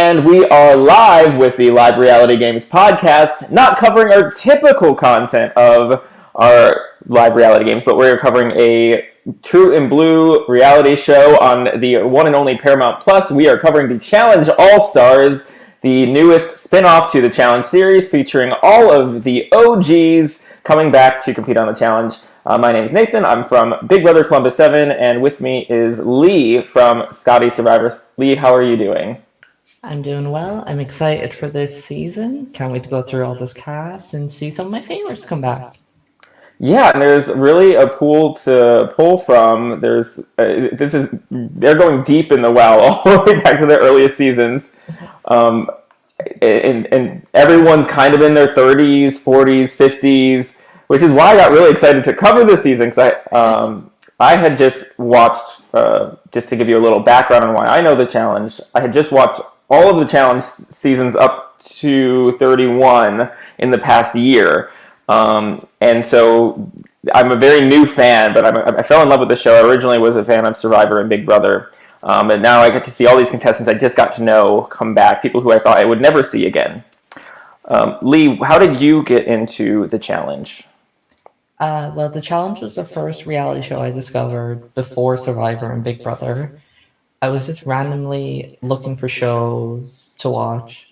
And we are live with the Live Reality Games podcast, not covering our typical content of our live reality games, but we're covering a True and Blue reality show on the one and only Paramount Plus. We are covering the Challenge All-Stars, the newest spin-off to the Challenge series, featuring all of the OGs coming back to compete on the Challenge. My name is Nathan. I'm from Big Brother Columbus 7, and with me is Lee from Scotty Survivor. Lee, how are you doing? I'm doing well. I'm excited for this season. Can't wait to go through all this cast and see some of my favorites come back. Yeah, and there's really a pool to pull from. They're going deep in the well all the way back to their earliest seasons, and everyone's kind of in their 30s, 40s, 50s, which is why I got really excited to cover this season because I had just watched, just to give you a little background on why I know the Challenge. I had just watched all of the Challenge seasons up to 31 in the past year. And so I'm a very new fan, but I fell in love with the show. I originally was a fan of Survivor and Big Brother. And now I get to see all these contestants I just got to know come back, people who I thought I would never see again. Lee, how did you get into the Challenge? Well, the Challenge was the first reality show I discovered before Survivor and Big Brother. I was just randomly looking for shows to watch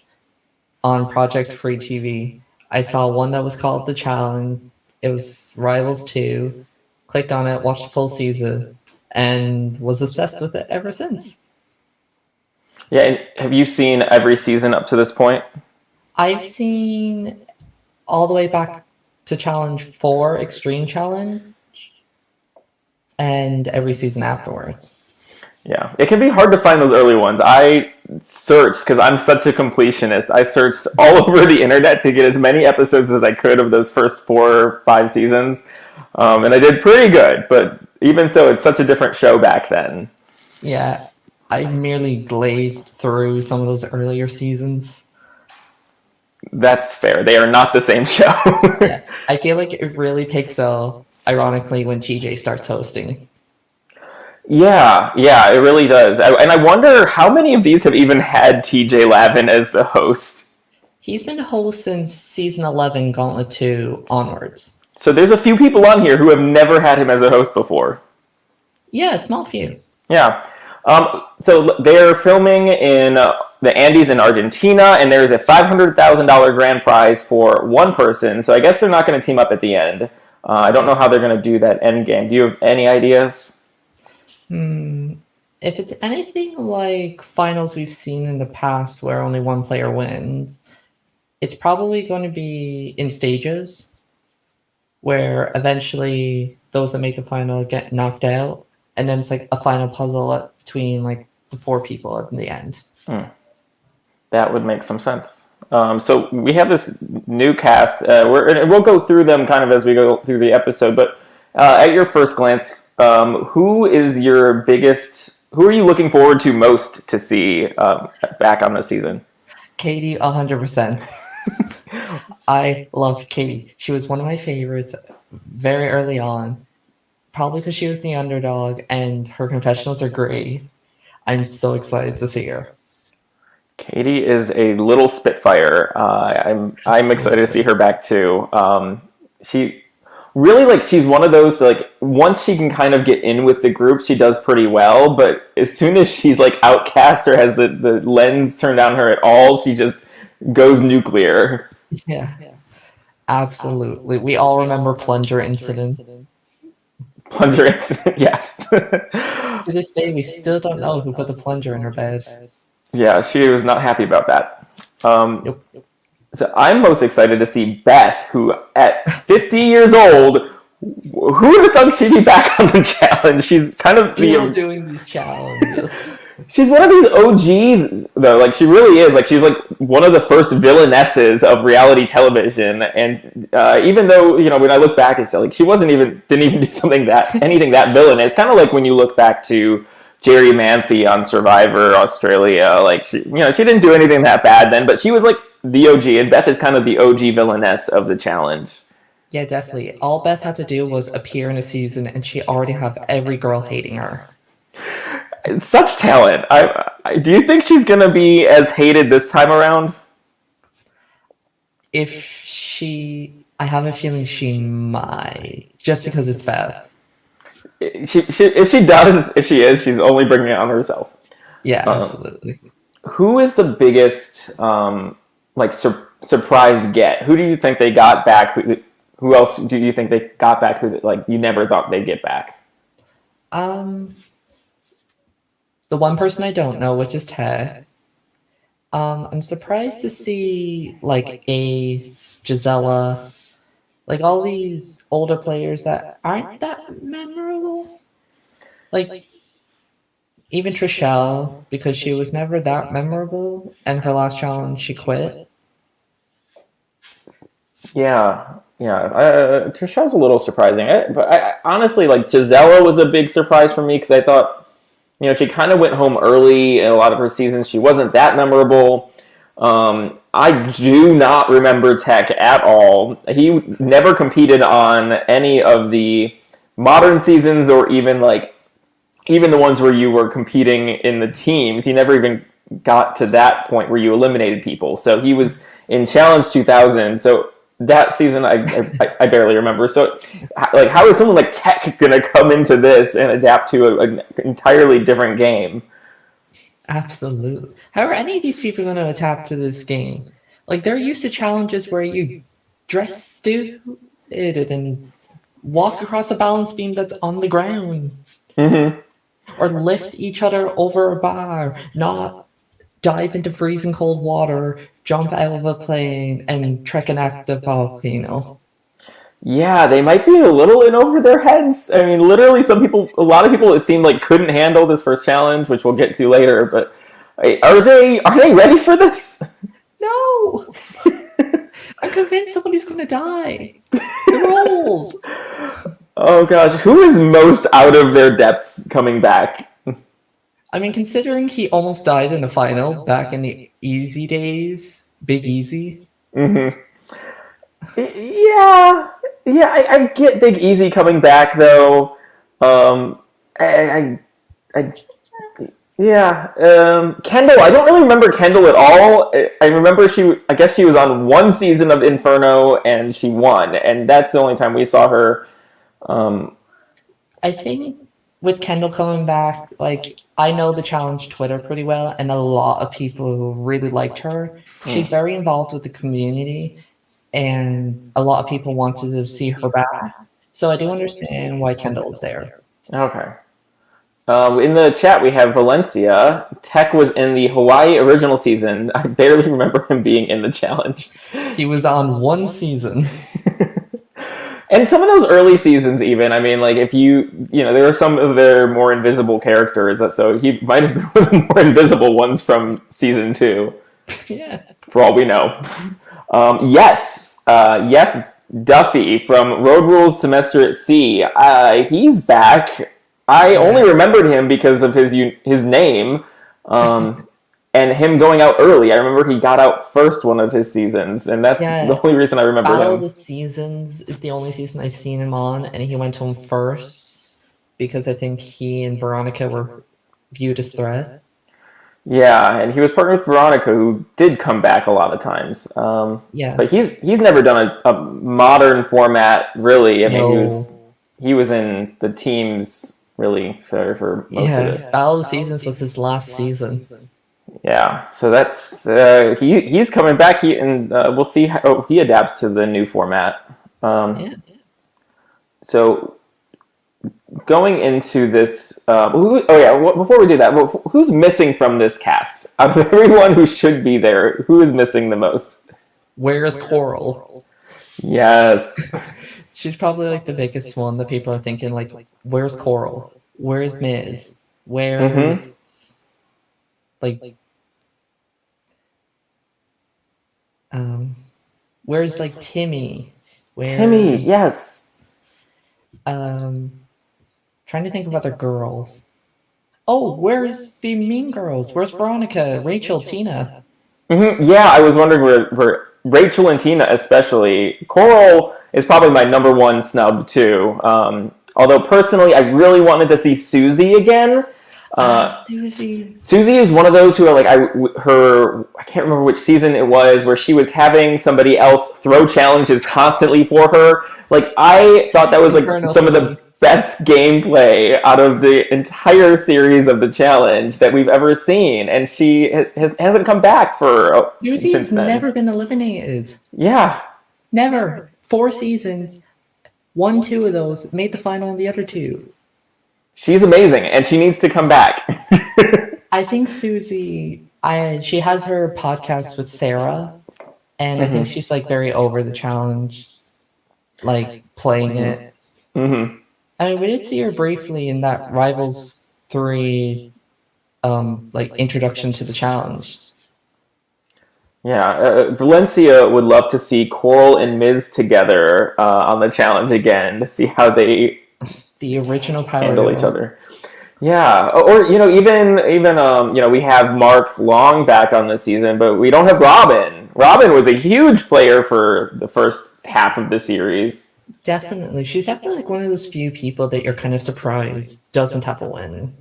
on Project Free TV. I saw one that was called The Challenge. It was Rivals 2. Clicked on it, watched the full season, and was obsessed with it ever since. Yeah, and have you seen every season up to this point? I've seen all the way back to Challenge 4, Extreme Challenge, and every season afterwards. Yeah, it can be hard to find those early ones. I searched, because I'm such a completionist, I searched all over the internet to get as many episodes as I could of those first 4 or 5 seasons. And I did pretty good, but even so, it's such a different show back then. Yeah, I merely glazed through some of those earlier seasons. That's fair. They are not the same show. Yeah, I feel like it really picks up, ironically, when TJ starts hosting. Yeah, it really does. And I wonder how many of these have even had TJ Lavin as the host. He's been host since season 11, Gauntlet 2 onwards. So there's a few people on here who have never had him as a host before. Yeah, a small few. Yeah. So they're filming in the Andes in Argentina, and there is a $500,000 grand prize for one person. So I guess they're not going to team up at the end. I don't know how they're going to do that end game. Do you have any ideas? If it's anything like finals we've seen in the past where only one player wins, it's probably going to be in stages where eventually those that make the final get knocked out, and then it's like a final puzzle between like the 4 people at the end. That would make some sense. So we have this new cast. We'll go through them kind of as we go through the episode, but at your first glance, who are you looking forward to most to see back on the season? Katie, 100%. I love Katie. She was one of my favorites very early on, probably because she was the underdog, and her confessionals are great. I'm so excited to see her. Katie is a little spitfire. I'm excited to see her back too. She really, she's one of those, once she can kind of get in with the group, she does pretty well, but as soon as she's outcast or has the lens turned on her at all, she just goes nuclear. Yeah, absolutely. We all remember Plunger Incident. Plunger Incident, yes. To this day, we still don't know who put the plunger in her bed. Yeah, she was not happy about that. Nope. So I'm most excited to see Beth, who at 50 years old, who would have thought she'd be back on the Challenge? She's kind of still doing these challenges. She's one of these OGs, though. She really is. She's one of the first villainesses of reality television. And even though, when I look back, it's she didn't even do anything that villainous. Kind of like when you look back to Jerry Manthe on Survivor Australia. She didn't do anything that bad then, but she was the OG, and Beth is kind of the OG villainess of the Challenge. Yeah, definitely. All Beth had to do was appear in a season, and she already have every girl hating her. Such talent. I Do you think she's gonna be as hated this time around? I have a feeling she might, just because it's Beth. If she is, she's only bringing it on herself. Yeah, Um, absolutely. who is the biggest like surprise get? Who do you think they got back? Who else do you think they got back? Who like you never thought they'd get back? Um, the one person I don't know, which is Ted. I'm surprised to see like Ace, Gisela, like all these older players that aren't that memorable. Like even Trishelle, because she was never that memorable, and her last challenge she quit. Yeah. Trisha's a little surprising, but honestly, like Gisela was a big surprise for me because I thought, she kind of went home early in a lot of her seasons. She wasn't that memorable. I do not remember Tech at all. He never competed on any of the modern seasons or even the ones where you were competing in the teams. He never even got to that point where you eliminated people. So he was in Challenge 2000. So that season I barely remember. So like, how is someone like Tech going to come into this and adapt to an entirely different game? Absolutely. How are any of these people going to adapt to this game? Like they're used to challenges where you dress stupid and walk across a balance beam that's on the ground. Mm-hmm. Or lift each other over a bar, not dive into freezing cold water, jump out of a plane, and trek an active volcano. Yeah, they might be a little in over their heads. I mean, literally, a lot of people, it seemed like couldn't handle this first challenge, which we'll get to later. But are they ready for this? No, I'm convinced somebody's going to die. They're old. Oh gosh, who is most out of their depths coming back? I mean, considering he almost died in the final back in the easy days, Big Easy. Mm-hmm. Yeah, I get Big Easy coming back though. I Yeah, Kendall. I don't really remember Kendall at all. I remember I guess she was on one season of Inferno and she won, and that's the only time we saw her. I think with Kendall coming back, like I know the challenge Twitter pretty well, and a lot of people really liked her. She's very involved with the community, and a lot of people wanted to see her back. So I do understand why Kendall is there. Okay. In the chat, we have Valencia. Tech was in the Hawaii original season. I barely remember him being in the challenge. He was on one season. And some of those early seasons, even, I mean, like, if there are some of their more invisible characters, so he might have been one of the more invisible ones from season 2. Yeah. For all we know. Yes, Duffy from Road Rules Semester at Sea. He's back. I only remembered him because of his name, and him going out early. I remember he got out first one of his seasons, and that's the only reason I remember Battle him. of the Seasons is the only season I've seen him on, and he went home first because I think he and Veronica were viewed as threat. Yeah, and he was partnered with Veronica, who did come back a lot of times. But he's never done a modern format, really. I mean, he was in the teams. Really, for most of this. Battle of the Seasons was his last season. Yeah, so that's he's coming back. We'll see how he adapts to the new format. So going into this, before we do that, who's missing from this cast? Out of everyone who should be there, who is missing the most? Where's Coral? Yes. She's probably like the biggest one that people are thinking like, where's Coral? Where's Miz? Where's where's like Timmy? Timmy, yes. Trying to think of other girls. Oh, where's the mean girls? Where's Veronica, Rachel, Tina? Mm-hmm. Yeah, I was wondering where Rachel and Tina especially. Coral is probably my number one snub too. Although personally, I really wanted to see Susie again. Susie. Susie is one of those who are like I can't remember which season it was where she was having somebody else throw challenges constantly for her. Like I thought that was like some of the best gameplay out of the entire series of the challenge that we've ever seen, and she hasn't come back for Susie since has then. never been eliminated. Yeah, Never. 4 seasons. 1, 2 of those made the final in the other 2. she's amazing, and she needs to come back. I think Susie, she has her podcast with Sarah, and I think she's like very over the challenge, like playing it. Mm-hmm. I mean, we did see her briefly in that Rivals 3, like introduction to the challenge. Yeah, Valencia would love to see Coral and Miz together on the challenge again to see how they The original power handle each other. Yeah, or even we have Mark Long back on this season, but we don't have Robin. Robin was a huge player for the first half of the series. Definitely, she's definitely like one of those few people that you're kind of surprised doesn't have a win.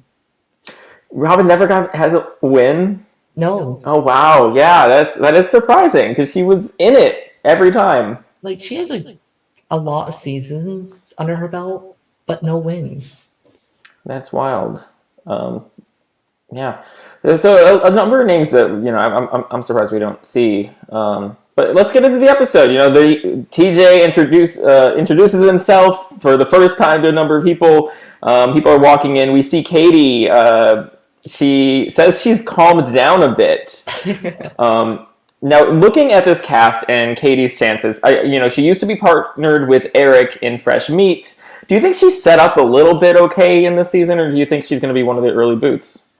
Robin never has a win. No. Oh wow, yeah, that is surprising because she was in it every time. Like she has a lot of seasons under her belt, but no win. That's wild. Yeah. So a number of names that I'm surprised we don't see. But let's get into the episode. The TJ introduces himself for the first time to a number of people. People are walking in. We see Katie. She says she's calmed down a bit. Now, looking at this cast and Katie's chances, she used to be partnered with Eric in Fresh Meat. Do you think she's set up a little bit okay in this season, or do you think she's going to be one of the early boots?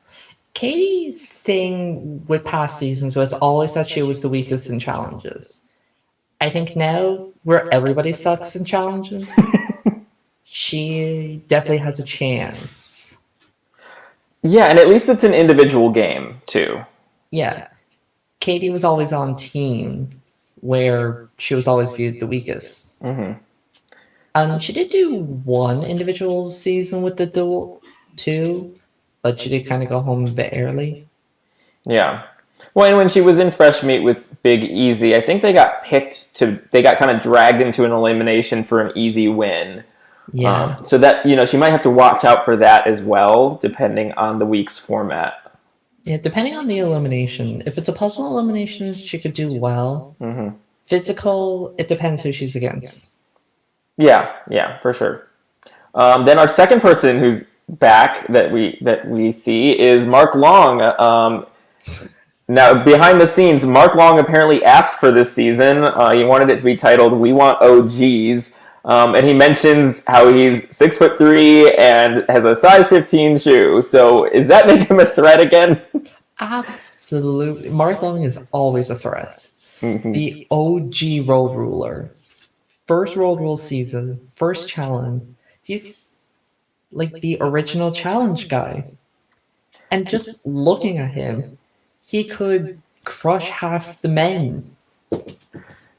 Katie's thing with past seasons was always that she was the weakest in challenges. I think now, where everybody sucks in challenges, she definitely has a chance. Yeah, and at least it's an individual game, too. Yeah. Katie was always on teams where she was always viewed the weakest. Mm-hmm. She did do one individual season with the duel, too, but she did kind of go home a bit early. Yeah. Well, and when she was in Fresh Meat with Big Easy, I think they got kind of dragged into an elimination for an easy win. Yeah. So that, she might have to watch out for that as well, depending on the week's format. Yeah, depending on the elimination. If it's a puzzle elimination, she could do well. Mm-hmm. Physical, it depends who she's against. Yeah, for sure. Then our second person who's back that we see is Mark Long. Now, behind the scenes, Mark Long apparently asked for this season. He wanted it to be titled "We Want OGs," and he mentions how he's 6'3" and has a size 15 shoe. So, does that make him a threat again? Absolutely, Mark Long is always a threat. Mm-hmm. The OG road ruler. First Road Rule season, first challenge. He's like the original challenge guy. And just looking at him, he could crush half the men.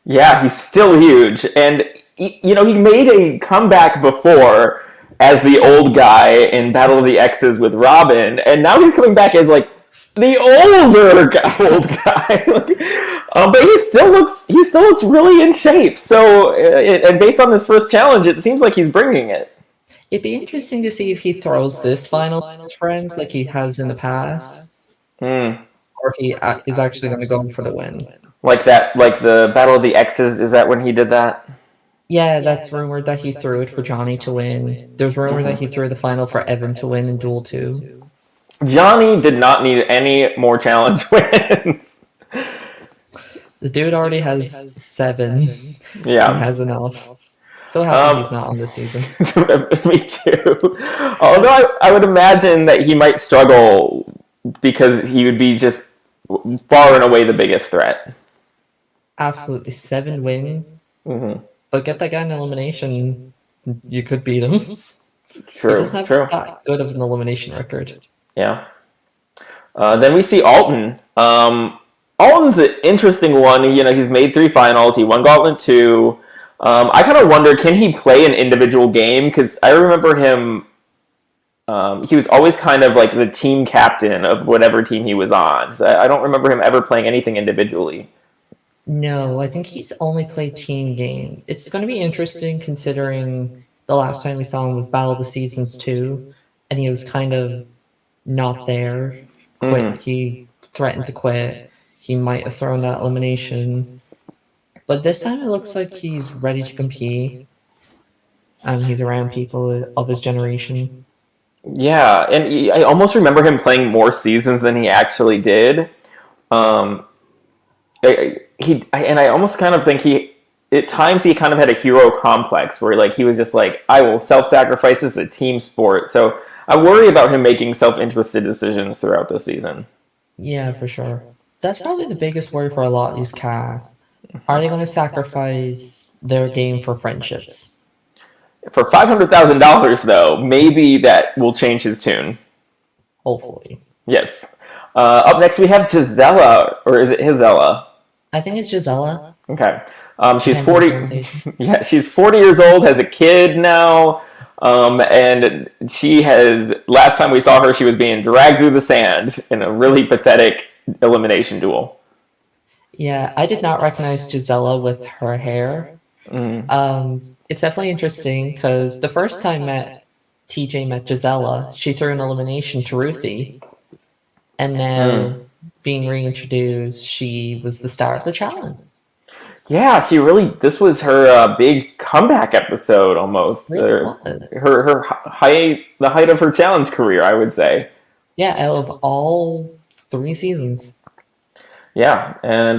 Yeah, he's still huge. And, he made a comeback before as the old guy in Battle of the Exes with Robin. And now he's coming back as, like, the old guy. But he still looks really in shape. So, and based on this first challenge, it seems like he's bringing it. It'd be interesting to see if he throws this final to his friends like he has in the past, or if he is actually going to go for the win. Like the Battle of the Exes. Is that when he did that? Yeah, that's rumored that he threw it for Johnny to win. There's rumor that he threw the final for Evan to win in Duel 2. Johnny did not need any more challenge wins. The dude already has 7. Yeah. He has enough. So happy he's not on this season. Me too. Although I would imagine that he might struggle because he would be just far and away the biggest threat. Absolutely. 7 wins. Mm-hmm. But get that guy in elimination, you could beat him. True. He doesn't have that good of an elimination record. Yeah. Then we see Alton. Alton's an interesting one. He's made 3 finals. He won Gauntlet 2. I kind of wonder, can he play an individual game? Because I remember him he was always kind of like the team captain of whatever team he was on. So I don't remember him ever playing anything individually. No, I think he's only played team game. It's going to be interesting considering the last time we saw him was Battle of the Seasons 2, and he was kind of not there. Mm-hmm. He threatened to quit. He might have thrown that elimination. But this time it looks like he's ready to compete. And he's around people of his generation. Yeah, and I almost remember him playing more seasons than he actually did. Um, I almost kind of think at times he kind of had a hero complex where like he was just like, I will self-sacrifice. This is a team sport. So I worry about him making self-interested decisions throughout the season. Yeah, for sure. That's probably the biggest worry for a lot of these casts. Are they going to sacrifice their game for friendships? For $500,000 though, maybe that will change his tune. Hopefully. Yes. Up next we have Gisela, or is it Gisela? I think it's Gisela. Okay. She's Depends on 40. pronunciation. Yeah, she's 40 years old, has a kid now, and she has. Last time we saw her, she was being dragged through the sand in a really pathetic elimination duel. Yeah, I did not recognize Gisela with her hair. It's definitely interesting because the first time TJ met Gisela, she threw an elimination to Ruthie, and now being reintroduced, she was the star of the challenge. Yeah, she really. This was her big comeback episode, almost. Her height, the height of her challenge career, I would say. Yeah, out of all 3 seasons. Yeah, and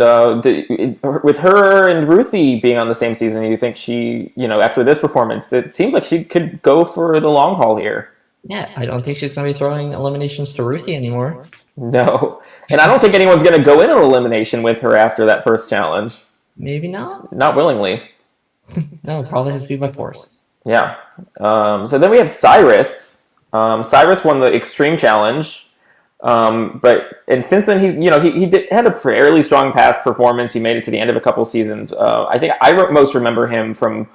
with her and Ruthie being on the same season, you think she, after this performance, it seems like she could go for the long haul here. Yeah, I don't think she's going to be throwing eliminations to Ruthie anymore. No, and I don't think anyone's going to go in an elimination with her after that first challenge. Maybe not. Not willingly. No, probably has to be by force. Yeah. So then we have Cyrus. Cyrus won the Extreme Challenge. But since then he had a fairly strong past performance. He made it to the end of a couple seasons. I think I most remember him from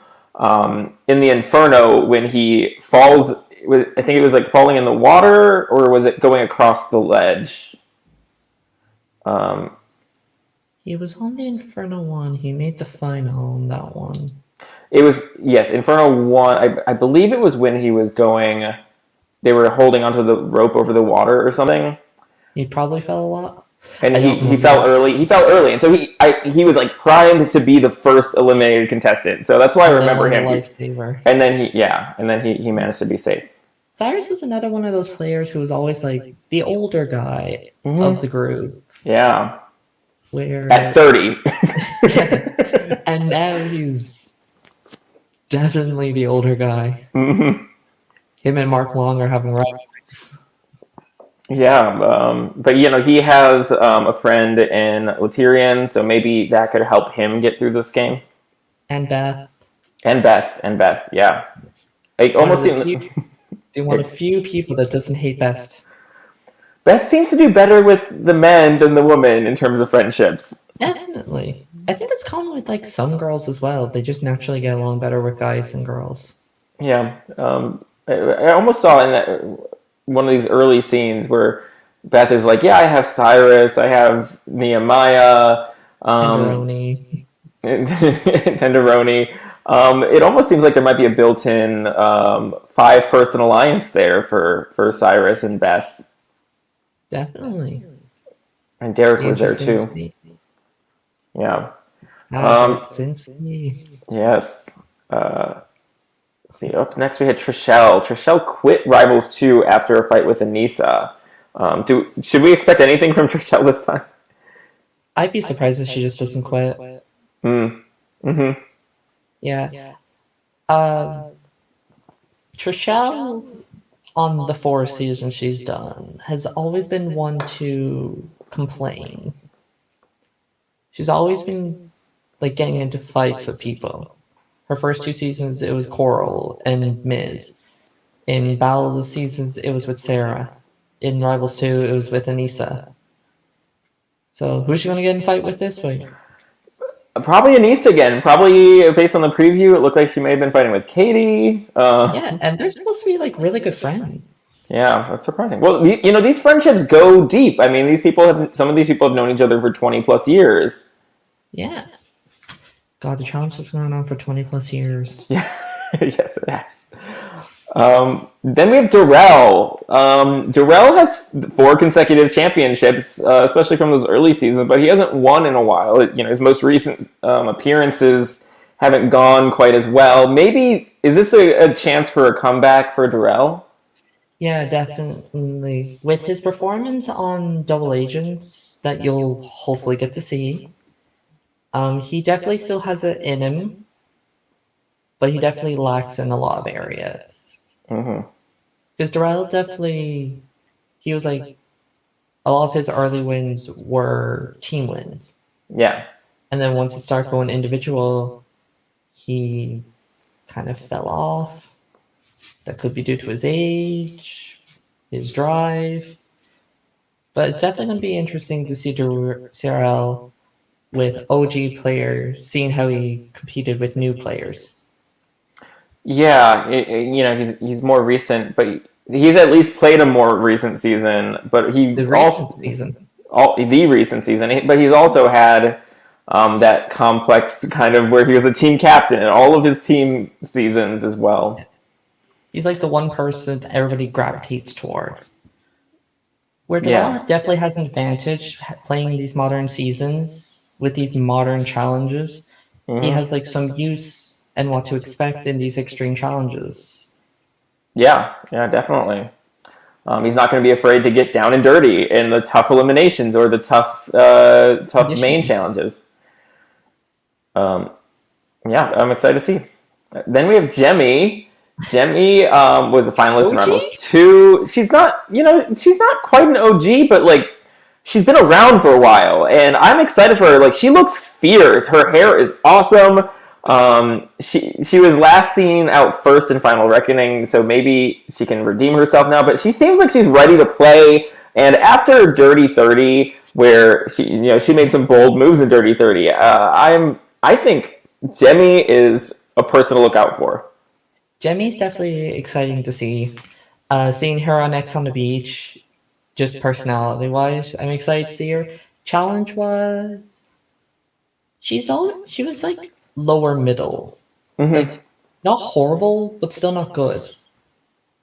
in the Inferno when he falls. I think it was like falling in the water, or was it going across the ledge? He was on the Inferno one. He made the final on that one. It was, yes, Inferno 1. I believe it was when he was going. They were holding onto the rope over the water or something. He probably fell a lot. And he fell early. He fell early, and so he was like primed to be the first eliminated contestant. So that's why I remember him. Lifesaver. And then he managed to be safe. Cyrus was another one of those players who was always like the older guy of the group. Yeah. Where at 30. And now he's definitely the older guy. Mm-hmm. Him and Mark Long are having rivalries. Yeah, but he has a friend in Latyrian, so maybe that could help him get through this game. And Beth. And Beth, yeah. It almost seems one of the few people that doesn't hate Beth. Beth seems to do better with the men than the women in terms of friendships. Definitely. I think that's common with like some girls as well. They just naturally get along better with guys and girls. Yeah. I almost saw in one of these early scenes where Beth is like, yeah, I have Cyrus, I have Nehemiah, Tenderoni. Tenderoni. It almost seems like there might be a built-in 5-person alliance there for Cyrus and Beth. Definitely. And Derek was there too. Yeah. Yes. Let's see. Up next we had Trishelle. Trishelle quit Rivals 2 after a fight with Anissa. Should we expect anything from Trishelle this time? I'd be surprised if she just doesn't quit. Mm-hmm. Yeah. Trishelle, on the 4 seasons she's done, has always been one to complain. She's always been like getting into fights with people. Her first 2 seasons it was Coral and Miz. In Battle of the Seasons it was with Sarah. In Rivals 2 it was with Anissa. So who's she gonna get in a fight with this week? Probably Anissa again. Probably based on the preview, it looked like she may have been fighting with Katie. Yeah, and they're supposed to be like really good friends. Yeah, that's surprising. Well, these friendships go deep. I mean, some of these people have known each other for 20 plus years. Yeah. God, the challenge has gone on for 20 plus years. Yeah, yes, it has. Then we have Darrell. Darrell has 4 consecutive championships, especially from those early seasons, but he hasn't won in a while. His most recent appearances haven't gone quite as well. Maybe is this a chance for a comeback for Darrell? Yeah, definitely. With his performance on Double Agents that you'll hopefully get to see, he definitely still has it in him, but he definitely lacks in a lot of areas. Mm-hmm. Because Darrell definitely, he was like, a lot of his early wins were team wins. Yeah. And then once it started going individual, he kind of fell off. That could be due to his age, his drive. But it's definitely going to be interesting to see Darrell with OG players, seeing how he competed with new players. Yeah, he's more recent, but he's at least played a more recent season. But he The also recent season. the recent season, but he's also had that complex kind of where he was a team captain in all of his team seasons as well. He's like the one person that everybody gravitates towards. Where Darrell definitely has an advantage playing these modern seasons with these modern challenges. Mm-hmm. He has like some use and what to expect in these extreme challenges. Yeah, definitely. He's not going to be afraid to get down and dirty in the tough eliminations or the tough main challenges. Yeah, I'm excited to see. Then we have Jemmye. Jemmye was a finalist in Rivals 2. She's not quite an OG, but like she's been around for a while, and I'm excited for her. Like she looks fierce. Her hair is awesome. She was last seen out first in Final Reckoning, so maybe she can redeem herself now. But she seems like she's ready to play. And after Dirty 30, where she made some bold moves in Dirty 30, I think Jemmye is a person to look out for. Jemmye's definitely exciting to see. Seeing her on X on the Beach, just personality-wise, I'm excited to see her. Challenge-wise, she was like lower middle. Mm-hmm. Like, not horrible, but still not good.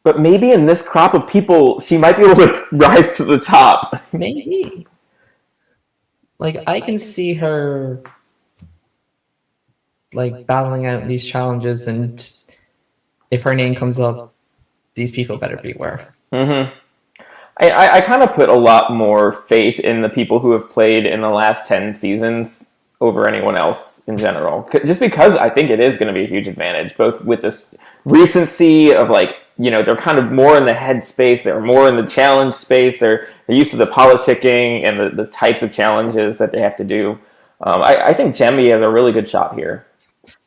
But maybe in this crop of people, she might be able to rise to the top. Maybe. Like, I can see her like battling out these challenges, and if her name comes up, these people better beware. Mm-hmm. I kind of put a lot more faith in the people who have played in the last 10 seasons over anyone else in general. Just because I think it is going to be a huge advantage, both with this recency of like, they're kind of more in the head space, they're more in the challenge space, they're used to the politicking and the types of challenges that they have to do. I think Jemmye has a really good shot here.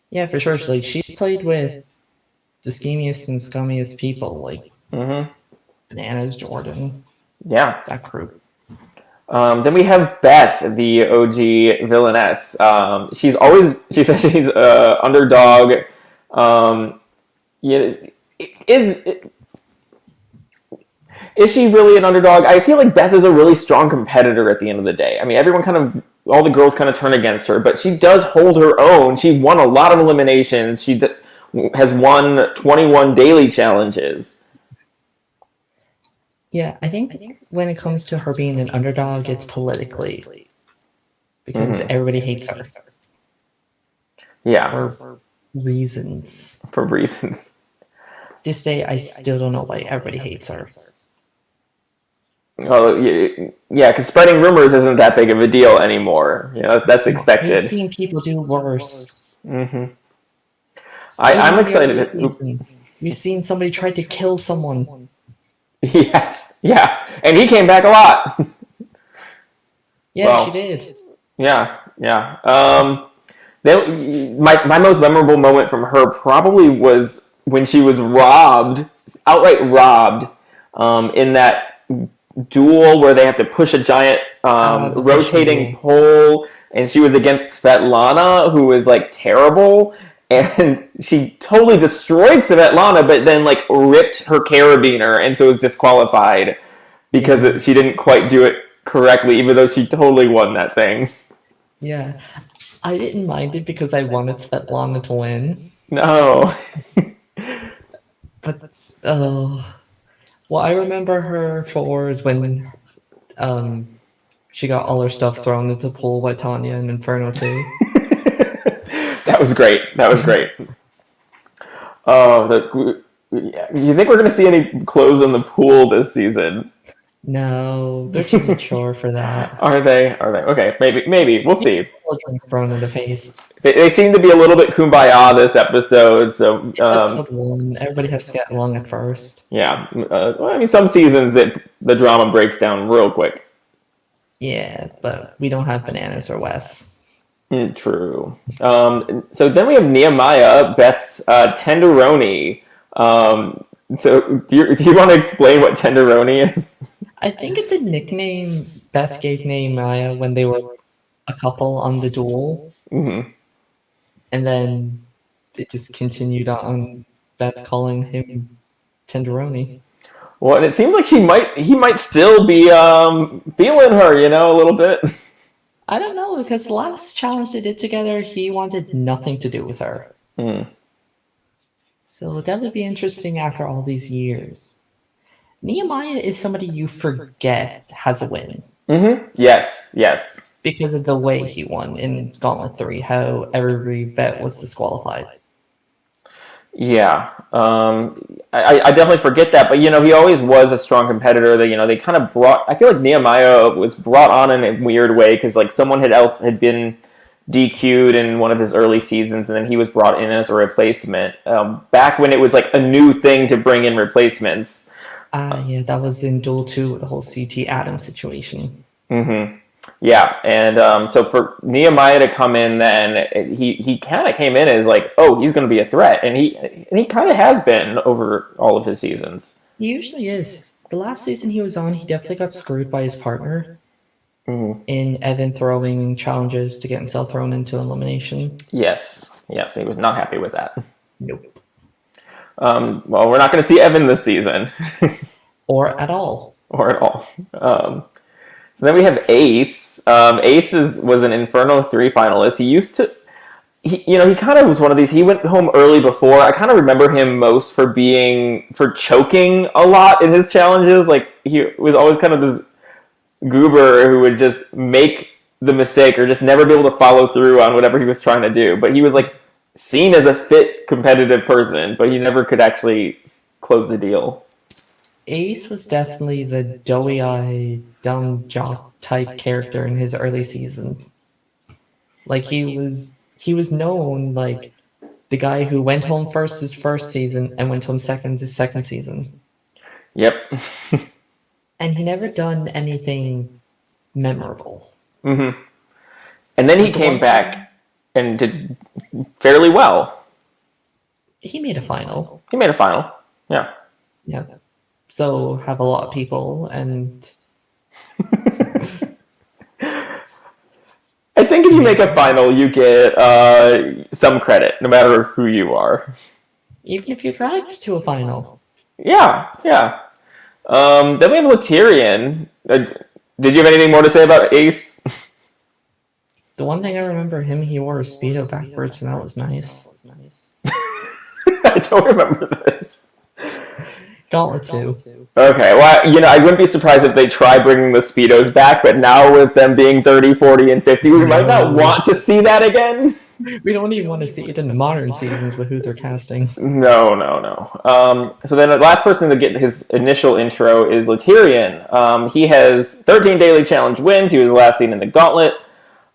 Yeah, for sure. Like she played with the schemiest and scummiest people, like Bananas, Jordan. Yeah. That crew. Then we have Beth, the OG villainess. She says she's underdog. Is she really an underdog? I feel like Beth is a really strong competitor at the end of the day. I mean, all the girls kind of turn against her, but she does hold her own. She won a lot of eliminations. She has won 21 daily challenges. Yeah, I think when it comes to her being an underdog, it's politically. Because everybody hates her. Yeah. For reasons. For reasons. This day, I still don't know why everybody hates her. Well, yeah, because spreading rumors isn't that big of a deal anymore. That's expected. We've seen people do worse. Mm-hmm. I'm excited. We've seen somebody try to kill someone. Yes, yeah, and he came back a lot. Yeah, she did. Yeah. My most memorable moment from her probably was when she was outright robbed, in that duel where they have to push a giant rotating pole, and she was against Svetlana, who was like terrible, and she totally destroyed Svetlana, but then like ripped her carabiner, and so was disqualified because she didn't quite do it correctly, even though she totally won that thing. Yeah. I didn't mind it because I wanted Svetlana to win. No. But, what I remember her for is when she got all her stuff thrown into the pool by Tanya and Inferno 2. That was great. That was great. You think we're going to see any clothes in the pool this season? No, they're too mature for that. Are they? Are they? Okay, maybe. We'll see. Thrown in the face. They seem to be a little bit kumbaya this episode, so It's episode 1. Everybody has to get along at first. yeah. Well, I mean, some seasons that the drama breaks down real quick. Yeah, but we don't have Bananas or Wes. True. So then we have Nehemiah, Beth's tenderoni. So do you want to explain what tenderoni is? I think it's a nickname Beth gave Nehemiah when they were a couple on the duel. Mm-hmm. And then it just continued on Beth calling him Tenderoni. Well, and it seems like he might still be feeling her, a little bit. I don't know, because the last challenge they did together, he wanted nothing to do with her. Mm. So that would be interesting after all these years. Nehemiah is somebody you forget has a win. Mm-hmm. Yes. Because of the way he won in Gauntlet 3, how every bet was disqualified. Yeah. I definitely forget that, but, he always was a strong competitor. They kind of I feel like Nehemiah was brought on in a weird way because, like, someone else had been DQ'd in one of his early seasons, and then he was brought in as a replacement. Back when it was, like, a new thing to bring in replacements. Yeah, that was in Duel 2 with the whole CT Adams situation. Mm-hmm. Yeah, and so for Nehemiah to come in, then he kind of came in as like, oh, he's going to be a threat, and he kind of has been over all of his seasons. He usually is. The last season he was on, he definitely got screwed by his partner in Evan throwing challenges to get himself thrown into elimination. Yes, he was not happy with that. Nope. Well, we're not going to see Evan this season, or at all. So then we have Ace. Ace was an Inferno 3 finalist. He kind of was one of these. He went home early before. I kind of remember him most for choking a lot in his challenges. Like, he was always kind of this goober who would just make the mistake or just never be able to follow through on whatever he was trying to do. But he was like seen as a fit, competitive person, but he never could actually close the deal. Ace was definitely the doughy-eyed, dumb jock type character in his early season. Like, he was known like the guy who went home first his first season and went home second his second season. Yep. And he never done anything memorable. Mm-hmm. And then he came back and did fairly well. He made a final. Yeah. Yeah. So have a lot of people, and I think if you make a final, you get some credit, no matter who you are. Even if you dragged to a final. Yeah. Then we have Laterian. Did you have anything more to say about Ace? The one thing I remember him, he wore a Speedo backwards, and that was nice. I don't remember this. Gauntlet 2. Okay, well, I wouldn't be surprised if they try bringing the Speedos back, but now with them being 30, 40, and 50, we might not want to see that again. We don't even want to see it in the modern seasons with who they're casting. No. So then the last person to get his initial intro is Laterian. He has 13 daily challenge wins. He was last seen in the Gauntlet,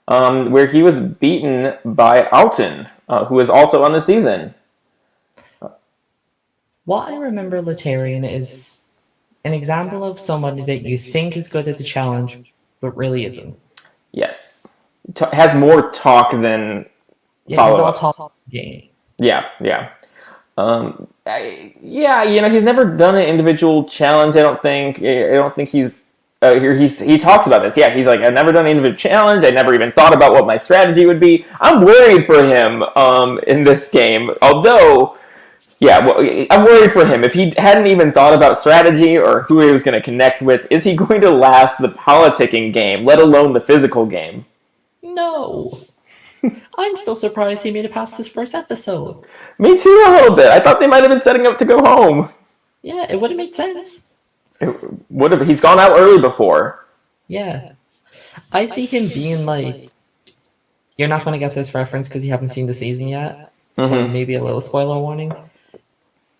where he was beaten by Alton, who is also on the season. What I remember Laterian is an example of somebody that you think is good at the challenge, but really isn't. Yes. Has more talk than follow-up. He's all talk game. Yeah. He's never done an individual challenge, I don't think. I don't think he's he talks about this. Yeah, he's like, I've never done an individual challenge. I never even thought about what my strategy would be. I'm worried for him in this game. Although, yeah, well, I'm worried for him. If he hadn't even thought about strategy or who he was going to connect with, is he going to last the politicking game, let alone the physical game? No. I'm still surprised he made it past this first episode. Me too, a little bit. I thought they might have been setting up to go home. Yeah, it would have made sense. He's gone out early before. Yeah. I see him being like, you're not going to get this reference because you haven't seen the season yet. So maybe a little spoiler warning.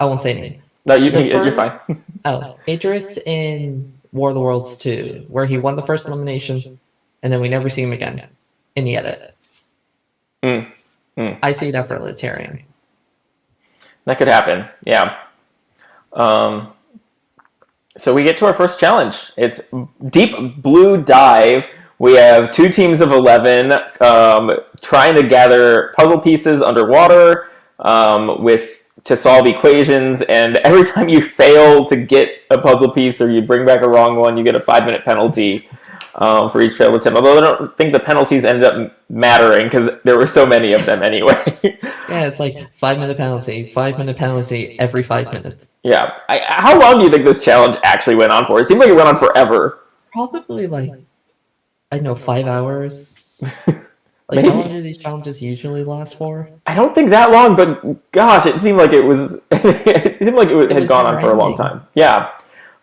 I won't say anything. No, you're fine. Idris in War of the Worlds 2, where he won the first elimination, and then we never see him again in the edit. I see that for Letarian. That could happen, yeah. So we get to our first challenge. It's Deep Blue Dive. We have 2 teams of 11 trying to gather puzzle pieces underwater to solve equations, and every time you fail to get a puzzle piece or you bring back a wrong one, you get a 5-minute penalty for each failed attempt. Although I don't think the penalties ended up mattering because there were so many of them anyway. Yeah, it's like 5-minute penalty, 5-minute penalty every 5 minutes. Yeah. How long do you think this challenge actually went on for? It seemed like it went on forever. Probably like, I don't know, 5 hours. Like, Maybe. how long do these challenges usually last for? I don't think that long, but gosh, it seemed like it was. It seemed like it had gone on for a long time. Yeah.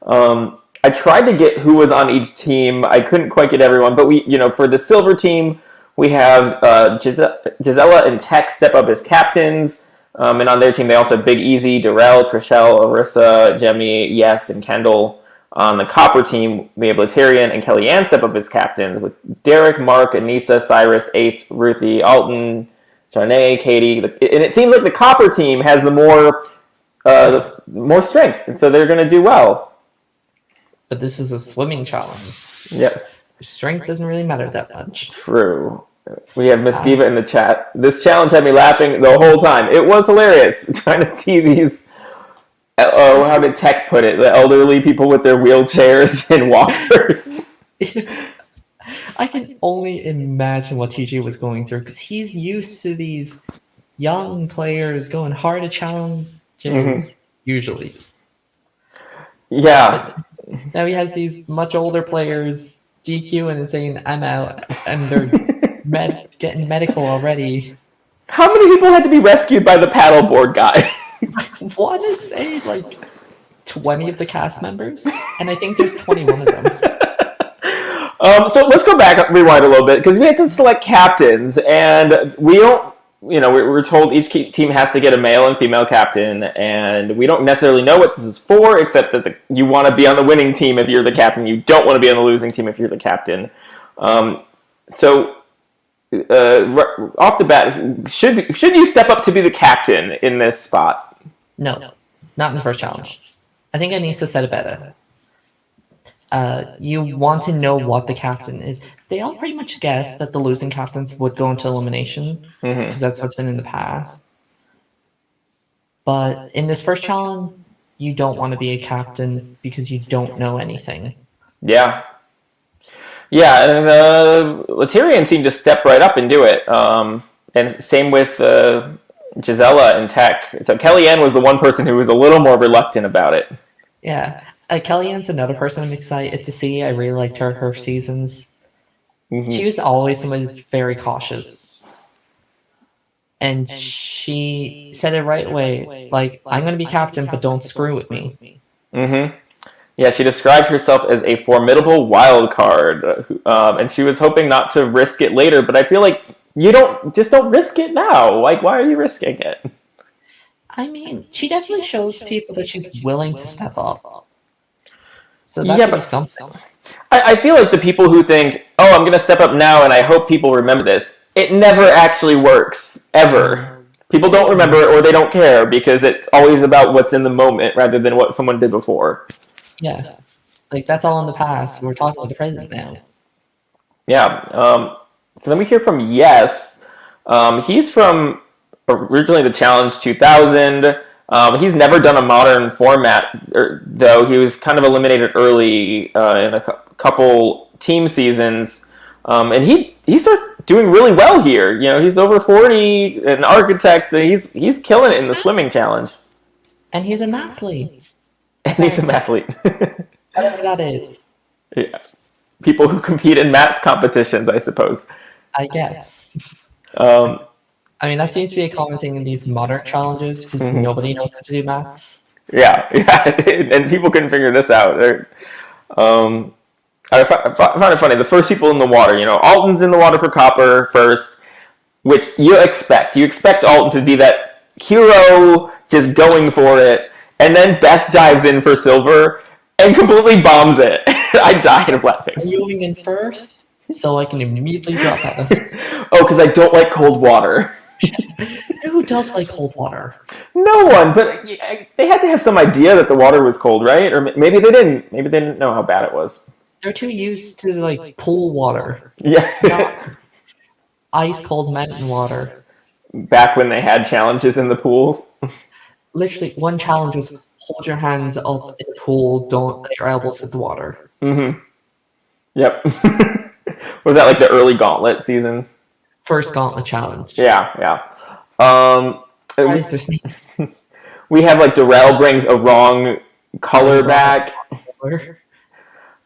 I tried to get who was on each team. I couldn't quite get everyone, but for the silver team, we have Gisela and Tech step up as captains, and on their team they also have Big Easy, Darrell, Trishelle, Arissa, Jemmy, Yes, and Kendall. On the copper team, we have Letarian and Kellyanne step up as captains, with Derek, Mark, Anissa, Cyrus, Ace, Ruthie, Alton, Charnay, Katie. And it seems like the copper team has the more strength, and so they're going to do well. But this is a swimming challenge. Yes. Strength doesn't really matter that much. True. We have Miss Diva in the chat. This challenge had me laughing the whole time. It was hilarious trying to see these. How did Tech put it? The elderly people with their wheelchairs and walkers. I can only imagine what TJ was going through because he's used to these young players going hard at challenges, usually. Yeah. But now he has these much older players DQing and saying, I'm out, and they're getting medical already. How many people had to be rescued by the paddleboard guy? I want to say like 20 of the cast members, and I think there's 21 of them. So let's go back, rewind a little bit, because we have to select captains, and we don't, we're told each team has to get a male and female captain, and we don't necessarily know what this is for, except that you want to be on the winning team if you're the captain. You don't want to be on the losing team if you're the captain. So off the bat, should you step up to be the captain in this spot? No, not in the first challenge. I think Anissa said it better. You want to know what the captain is. They all pretty much guessed that the losing captains would go into elimination, because that's what's been in the past. But in this first challenge, you don't want to be a captain because you don't know anything. Yeah. Yeah, and Letarian seemed to step right up and do it. And same with Gisela and Tech. So Kellyanne was the one person who was a little more reluctant about it. Yeah. Kellyanne's another person I'm excited to see. I really liked her seasons. She was always someone that's very cautious. And she said it right away, like, I'm going to be captain, but don't screw with me. Yeah, she described herself as a formidable wild card, and she was hoping not to risk it later, but I feel like you don't risk it now. Like, why are you risking it? I mean, she definitely shows people that she's willing to step up. So that could be something. I feel like the people who think, oh, I'm going to step up now and I hope people remember this, it never actually works, ever. People don't remember it or they don't care because it's always about what's in the moment rather than what someone did before. Yeah. Like, that's all in the past. We're talking about the present now. Yeah. So then we hear from Yes. He's from originally the Challenge 2000. He's never done a modern format, though. He was kind of eliminated early in a couple team seasons, and he starts doing really well here. You know, he's over 40, an architect. He's killing it in the swimming challenge. And he's an athlete. And he's an athlete. Whatever that is. Yeah. People who compete in math competitions, I suppose. I guess. Um, I mean, that seems to be a common thing in these modern challenges because nobody knows how to do maths. yeah, and people couldn't figure this out. I found it funny. The first people in the water, you know, Alton's in the water for copper first, which you expect. You expect Alton to be that hero, just going for it, and then Beth dives in for silver and completely bombs it. I died of laughing. Are you going in first? So I can immediately drop out. Oh, because I don't like cold water. Who does like cold water? No one, but they had to have some idea that the water was cold, right? Or maybe they didn't. Maybe they didn't know how bad it was. They're too used to like pool water. Yeah. Not ice cold mountain water. Back when they had challenges in the pools. Literally, one challenge was hold your hands up in the pool, don't let your elbows hit the water. Mm-hmm. Yep. Was that like the early gauntlet season? First gauntlet challenge. Yeah. Why is there snakes? We have like Darrell brings a wrong color back.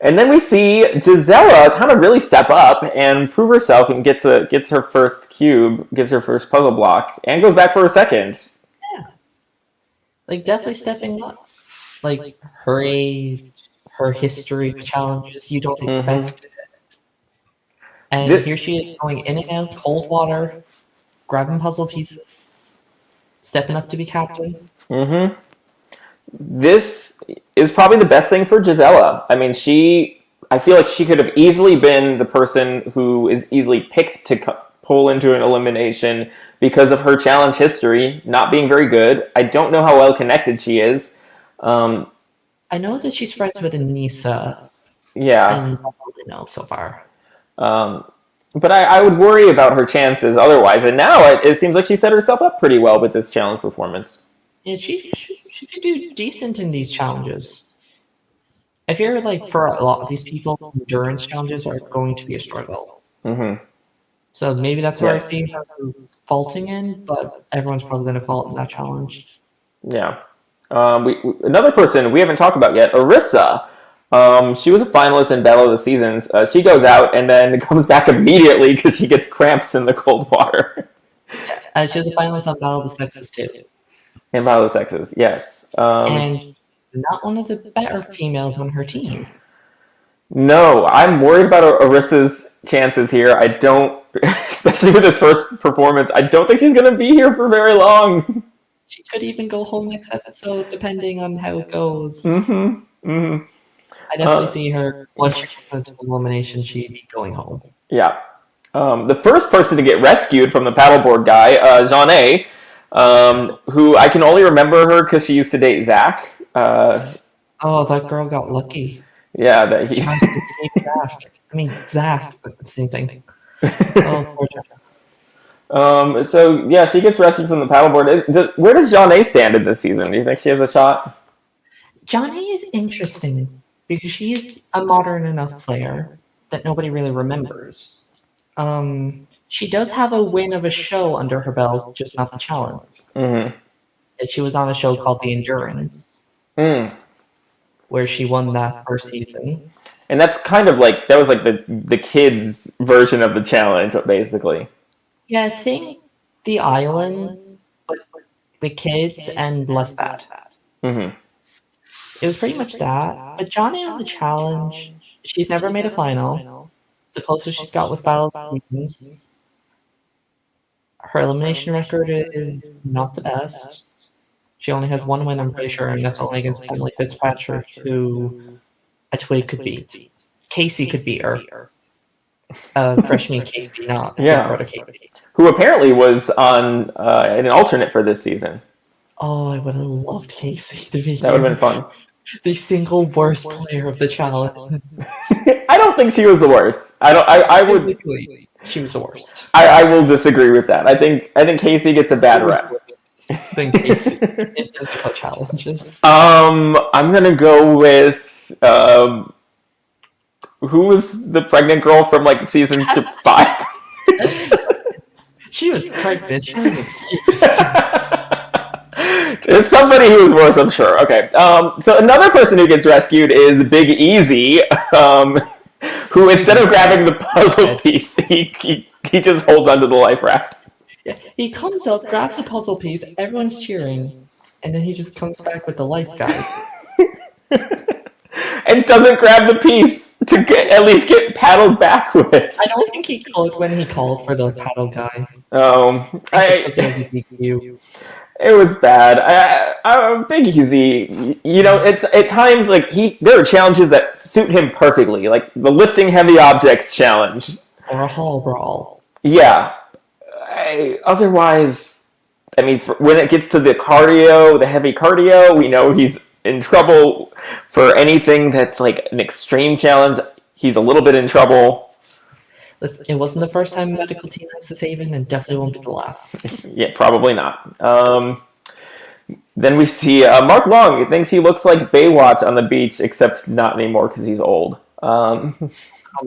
And then we see Gisela kind of really step up and prove herself and gets her first cube, gets her first puzzle block, and goes back for a second. Yeah. Like, definitely stepping up. Like, her age, her history of challenges, you don't expect it. And here she is going in and out, cold water, grabbing puzzle pieces, stepping up to be captain. Mm-hmm. This is probably the best thing for Gisela. I mean, I feel like she could have easily been the person who is easily picked to pull into an elimination because of her challenge history not being very good. I don't know how well connected she is. I know that she's friends with Anissa. Yeah. And I don't really know so far. But I would worry about her chances otherwise. And now it seems like she set herself up pretty well with this challenge performance. Yeah, she could do decent in these challenges. I fear like for a lot of these people, endurance challenges are going to be a struggle. Mm-hmm. So maybe that's where I see her faulting in, but everyone's probably going to fault in that challenge. Yeah. Another person we haven't talked about yet, Arissa. She was a finalist in Battle of the Seasons. She goes out and then comes back immediately because she gets cramps in the cold water. Yeah, she was a finalist on Battle of the Sexes too. In Battle of the Sexes, yes. And she's not one of the better females on her team. No, I'm worried about Arissa's chances here. I don't, especially with this first performance, I don't think she's going to be here for very long. She could even go home next episode, depending on how it goes. Mm-hmm. Mm-hmm. I definitely see her, once she gets into elimination, she'd be going home. Yeah. The first person to get rescued from the paddleboard guy, Jeanne, who I can only remember her because she used to date Zach. Oh, that girl got lucky. Yeah, that he. She managed to escape Zach. I mean, Zach, but same thing. Oh, poor Jack. So yeah, she gets rescued from the paddleboard. Where does Jeanne stand in this season? Do you think she has a shot? Jeanne is interesting because she's a modern enough player that nobody really remembers. She does have a win of a show under her belt, just not the challenge. Mm-hmm. She was on a show called The Endurance, where she won that first season. And that's kind of like that was like the kids' version of the challenge, basically. Yeah, I think the island, but the kids and less bad. Mm-hmm. It was pretty much that. But Jeanne on the challenge, she's never made a final. The closest she's got was Battle of the Seasons. Her elimination record is not the best. She only has one win, I'm pretty sure, and that's only against Emily Fitzpatrick, who a twig could beat. Casey could beat her. Freshman Casey, not brother Casey. Who apparently was on an alternate for this season. Oh, I would have loved Casey to be That would have been fun. The single worst player of the challenge. I don't think she was the worst. I would. She was the worst. I will disagree with that. I think Casey gets a bad rep. Than Casey in physical challenges. I'm gonna go with Who was the pregnant girl from like season 5? She was pregnant. She had an excuse. It's somebody who was worse, I'm sure. Okay. So another person who gets rescued is Big Easy, who instead of grabbing the puzzle piece, he just holds onto the life raft. Yeah, he comes up, grabs a puzzle piece, everyone's cheering, and then he just comes back with the life guide. And doesn't grab the piece to at least get paddled back with. I don't think he called when he called for the paddle guy. It was bad. Big Easy, it's at times like there are challenges that suit him perfectly, like the lifting heavy objects challenge or a hall brawl. Yeah. Otherwise, I mean, when it gets to the heavy cardio, we know he's in trouble. For anything that's like an extreme challenge, he's a little bit in trouble. It wasn't the first time a medical team has to save him, and definitely won't be the last. Yeah, probably not. Then we see Mark Long. He thinks he looks like Baywatch on the beach, except not anymore because he's old. Come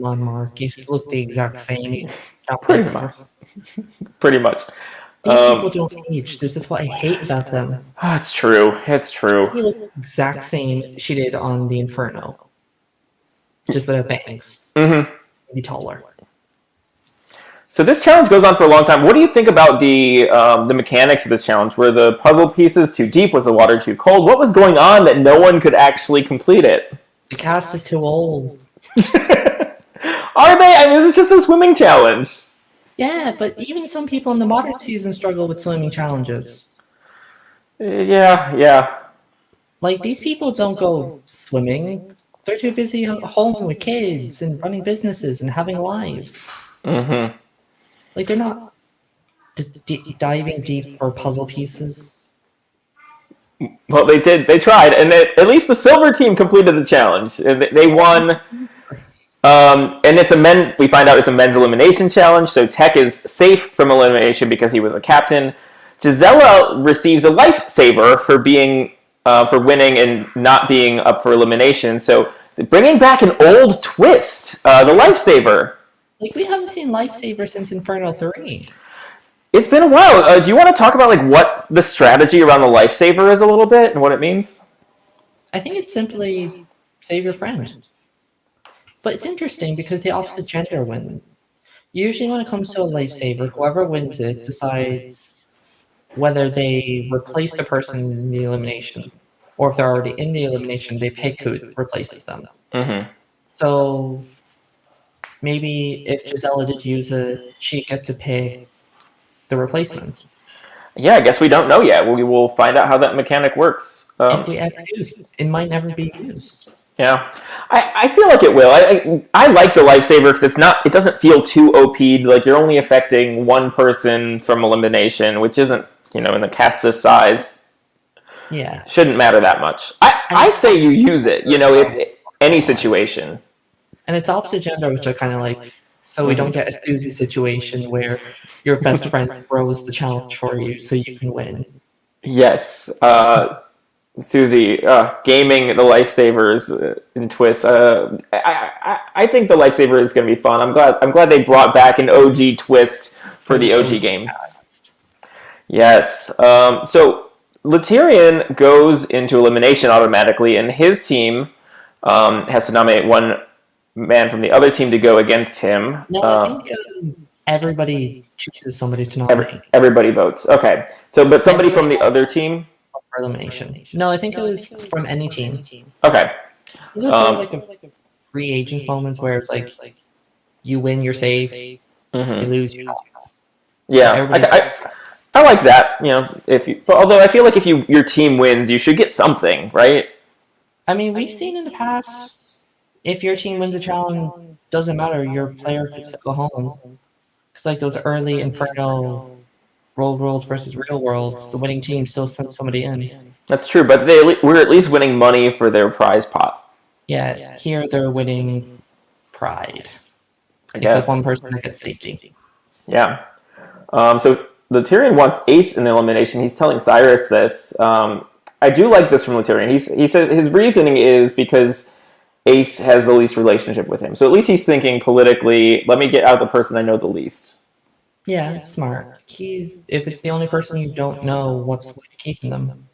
on, Mark. You look the exact same. Pretty much. These people don't age. This is what I hate about them. It's true. It's true. He looked the exact same she did on the Inferno. Just without bangs. Mm-hmm. Maybe taller. So this challenge goes on for a long time. What do you think about the mechanics of this challenge? Were the puzzle pieces too deep? Was the water too cold? What was going on that no one could actually complete it? The cast is too old. Are they? I mean, this is just a swimming challenge. Yeah, but even some people in the modern season struggle with swimming challenges. Yeah. Like, these people don't go swimming. They're too busy home with kids and running businesses and having lives. Mm-hmm. Like, they're not diving deep for puzzle pieces. Well, they did. They tried, and at least the silver team completed the challenge. They won. And it's we find out it's a men's elimination challenge, so Tech is safe from elimination because he was a captain. Gisela receives a lifesaver for winning and not being up for elimination. So bringing back an old twist, the lifesaver. Like, we haven't seen lifesaver since Inferno 3. It's been a while. Do you want to talk about like what the strategy around the lifesaver is a little bit and what it means? I think it's simply save your friend. But it's interesting because the opposite gender wins. Usually when it comes to a lifesaver, whoever wins it decides whether they replace the person in the elimination, or if they're already in the elimination, they pick who replaces them. Mm-hmm. So maybe if Gisela did use it, she'd get to pick the replacement. Yeah, I guess we don't know yet. We will find out how that mechanic works. If we ever use it, it might never be used. Yeah, I feel like it will. I like the lifesaver because it doesn't feel too OP'd. Like you're only affecting one person from elimination, which isn't, in the cast this size. Yeah, shouldn't matter that much. I say you use it. If any situation. And it's opposite gender, which I kind of like. So we don't get a Susie situation where your best friend throws the challenge for you so you can win. Yes. Susie, gaming the lifesavers in Twist. I think the lifesaver is going to be fun. I'm glad they brought back an OG Twist for the OG game. Yes. So Laterian goes into elimination automatically, and his team has to nominate one man from the other team to go against him. No, I think everybody chooses somebody to nominate. Everybody votes. Okay. So, but somebody from the other team. For elimination. No, I think it was from any team. Okay. It was like a free agent moments where it's like you win, you're safe. Mm-hmm. You lose, you're not. Yeah, I like that. Although I feel like if your team wins, you should get something, right? I mean, we've seen in the past, if your team wins a challenge, doesn't matter. Your player could still go home. Because like those early Inferno Roll Worlds versus Real Worlds, the winning team still sends somebody in. That's true, but we're at least winning money for their prize pot. Yeah, here they're winning pride. I guess. Except one person that gets safety. Yeah. So Laterian wants Ace in the elimination. He's telling Cyrus this. I do like this from Laterian. He said his reasoning is because Ace has the least relationship with him. So at least he's thinking politically, let me get out the person I know the least. Yeah, it's smart. If it's the only person you don't know, what's the point of keeping them?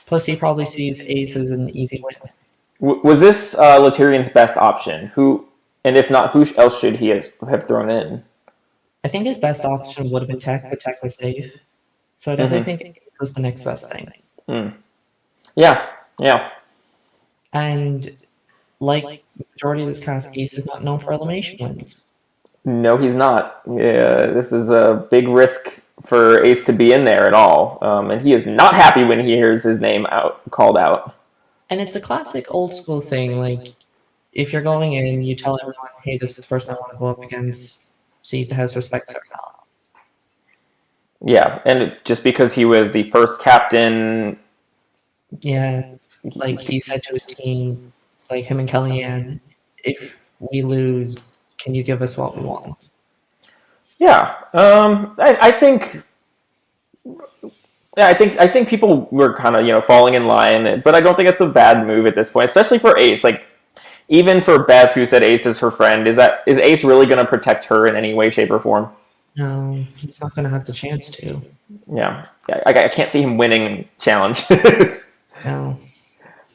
Plus, he probably sees Ace as an easy win. Was this Latirian's best option? And if not, who else should he have thrown in? I think his best option would have been Tech, but Tech was safe. So I definitely think Ace was the next best thing. Yeah, yeah. And like majority of this cast, Ace is not known for elimination wins. No, he's not. Yeah, this is a big risk for Ace to be in there at all, and he is not happy when he hears his name called out. And it's a classic old school thing. Like, if you're going in, you tell everyone, "Hey, this is the person I want to go up against. See if it has respect or not." Yeah, and just because he was the first captain. Yeah, like he said to his team, like him and Kellyanne, if we lose, can you give us what we want? Yeah, I think. Yeah, I think people were kind of falling in line, but I don't think it's a bad move at this point, especially for Ace. Like even for Bev, who said Ace is her friend, is Ace really going to protect her in any way, shape, or form? No, he's not going to have the chance to. Yeah, I can't see him winning challenges. No.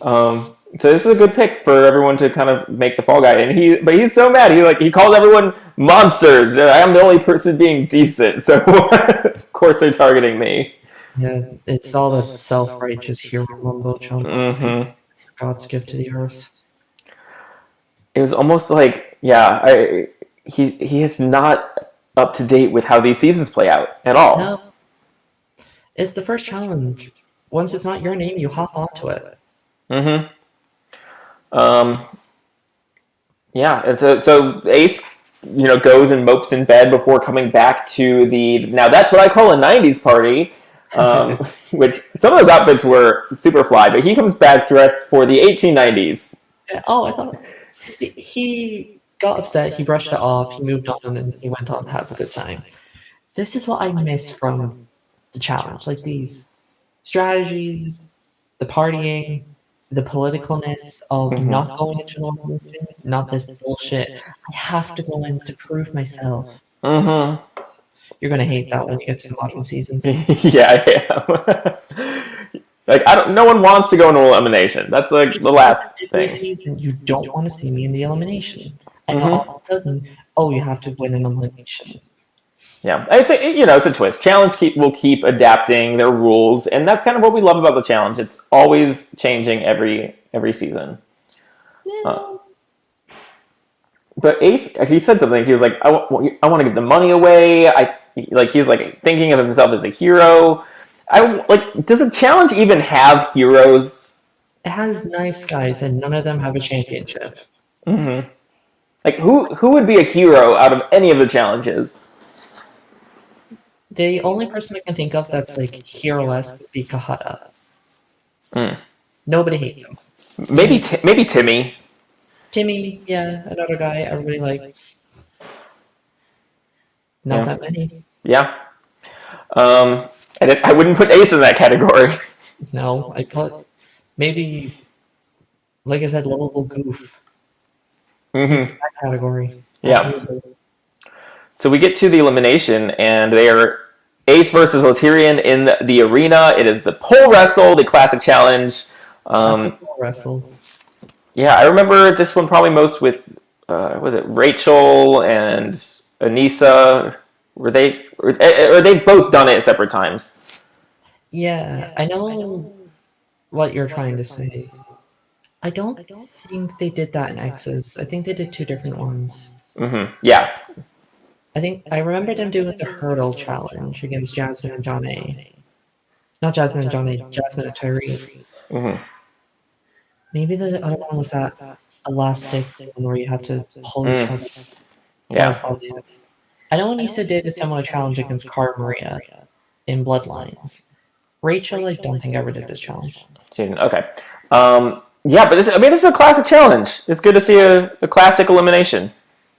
So this is a good pick for everyone to kind of make the fall guy, but he's so mad. He calls everyone monsters. I'm the only person being decent, so of course they're targeting me. Yeah, it's all the self-righteous hero mumbo jumbo. God's gift to the earth. It was almost like, he is not up to date with how these seasons play out at all. No. It's the first challenge. Once it's not your name, you hop onto it. Yeah, and so Ace, goes and mopes in bed before coming back to now that's what I call a 90s party, which some of those outfits were super fly, but he comes back dressed for the 1890s. Oh, I thought he got upset, he brushed it off, he moved on, and he went on to have a good time. This is what I miss from the challenge, like these strategies, the partying, the politicalness of not going into normal movement, not this bullshit. I have to go in to prove myself. You're gonna hate that when you get to the modern seasons. Yeah, I am. Like no one wants to go into elimination. That's like the last thing. Season, you don't want to see me in the elimination, and all of a sudden, you have to win an elimination. Yeah, it's a twist. Challenge will keep adapting their rules, and that's kind of what we love about the challenge. It's always changing every season. Yeah. But Ace, he said something. He was like, "I want to give the money away." He's like thinking of himself as a hero. Does the challenge even have heroes? It has nice guys, and none of them have a championship. Like who would be a hero out of any of the challenges? The only person I can think of that's like hero-esque would be Kahada. Nobody hates him. Maybe Timmy. Timmy, yeah, another guy everybody likes. Not that many. Yeah. I wouldn't put Ace in that category. No, I put maybe, like I said, lovable goof. That category. Yeah. So we get to the elimination, and they are Ace versus Latirian in the arena. It is the pole wrestle, the classic challenge. Pole wrestle. Yeah, I remember this one probably most with, was it Rachel and Anissa? Or they both done it at separate times? Yeah, I know what you're trying to say. I don't think they did that in X's. I think they did two different ones. Yeah. I remember them doing the hurdle challenge against Jasmine and John A. Not Jasmine and John A, Jasmine and Tyree. Maybe the other one was that elastic one where you have to pull each other. Yeah. I know Anissa did a similar challenge against Cara Maria in Bloodlines. Rachel, I don't think ever did this challenge. Okay. Yeah, but this is a classic challenge. It's good to see a classic elimination.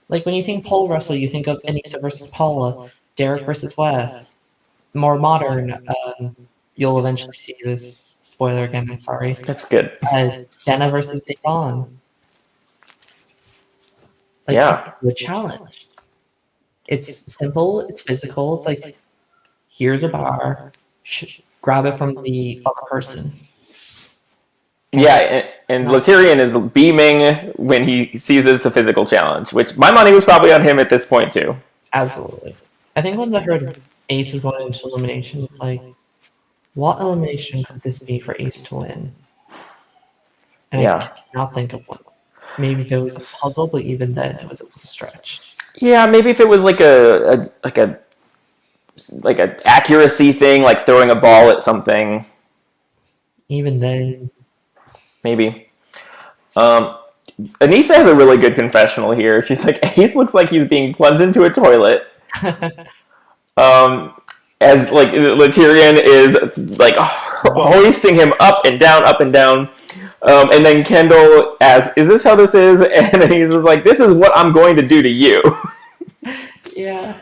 Like, when you think pole wrestle, you think of Anissa versus Paula, Derek versus Wes. More modern, you'll eventually see this. Spoiler again, I'm sorry. That's good. Jenna versus Devon. Like, Yeah. the challenge. It's simple. It's physical. It's like, here's a bar. Grab it from the other person. Yeah, and Latyrian is beaming when he sees it's a physical challenge, which my money was probably on him at this point too. Absolutely. I think once I heard Ace is going into elimination, it's like, what elimination could this be for Ace to win? And Yeah. I cannot think of one. Maybe if it was a puzzle, but even then, it was a stretch. Yeah, maybe if it was like a accuracy thing, like throwing a ball at something. Even then, Maybe. Anissa has a really good confessional here. She's like, Ace looks like he's being plunged into a toilet. As like Latyrian is like hoisting him up and down, up and down. And then Kendall asks, "Is this how this is?" And then he's just like, "This is what I'm going to do to you." yeah.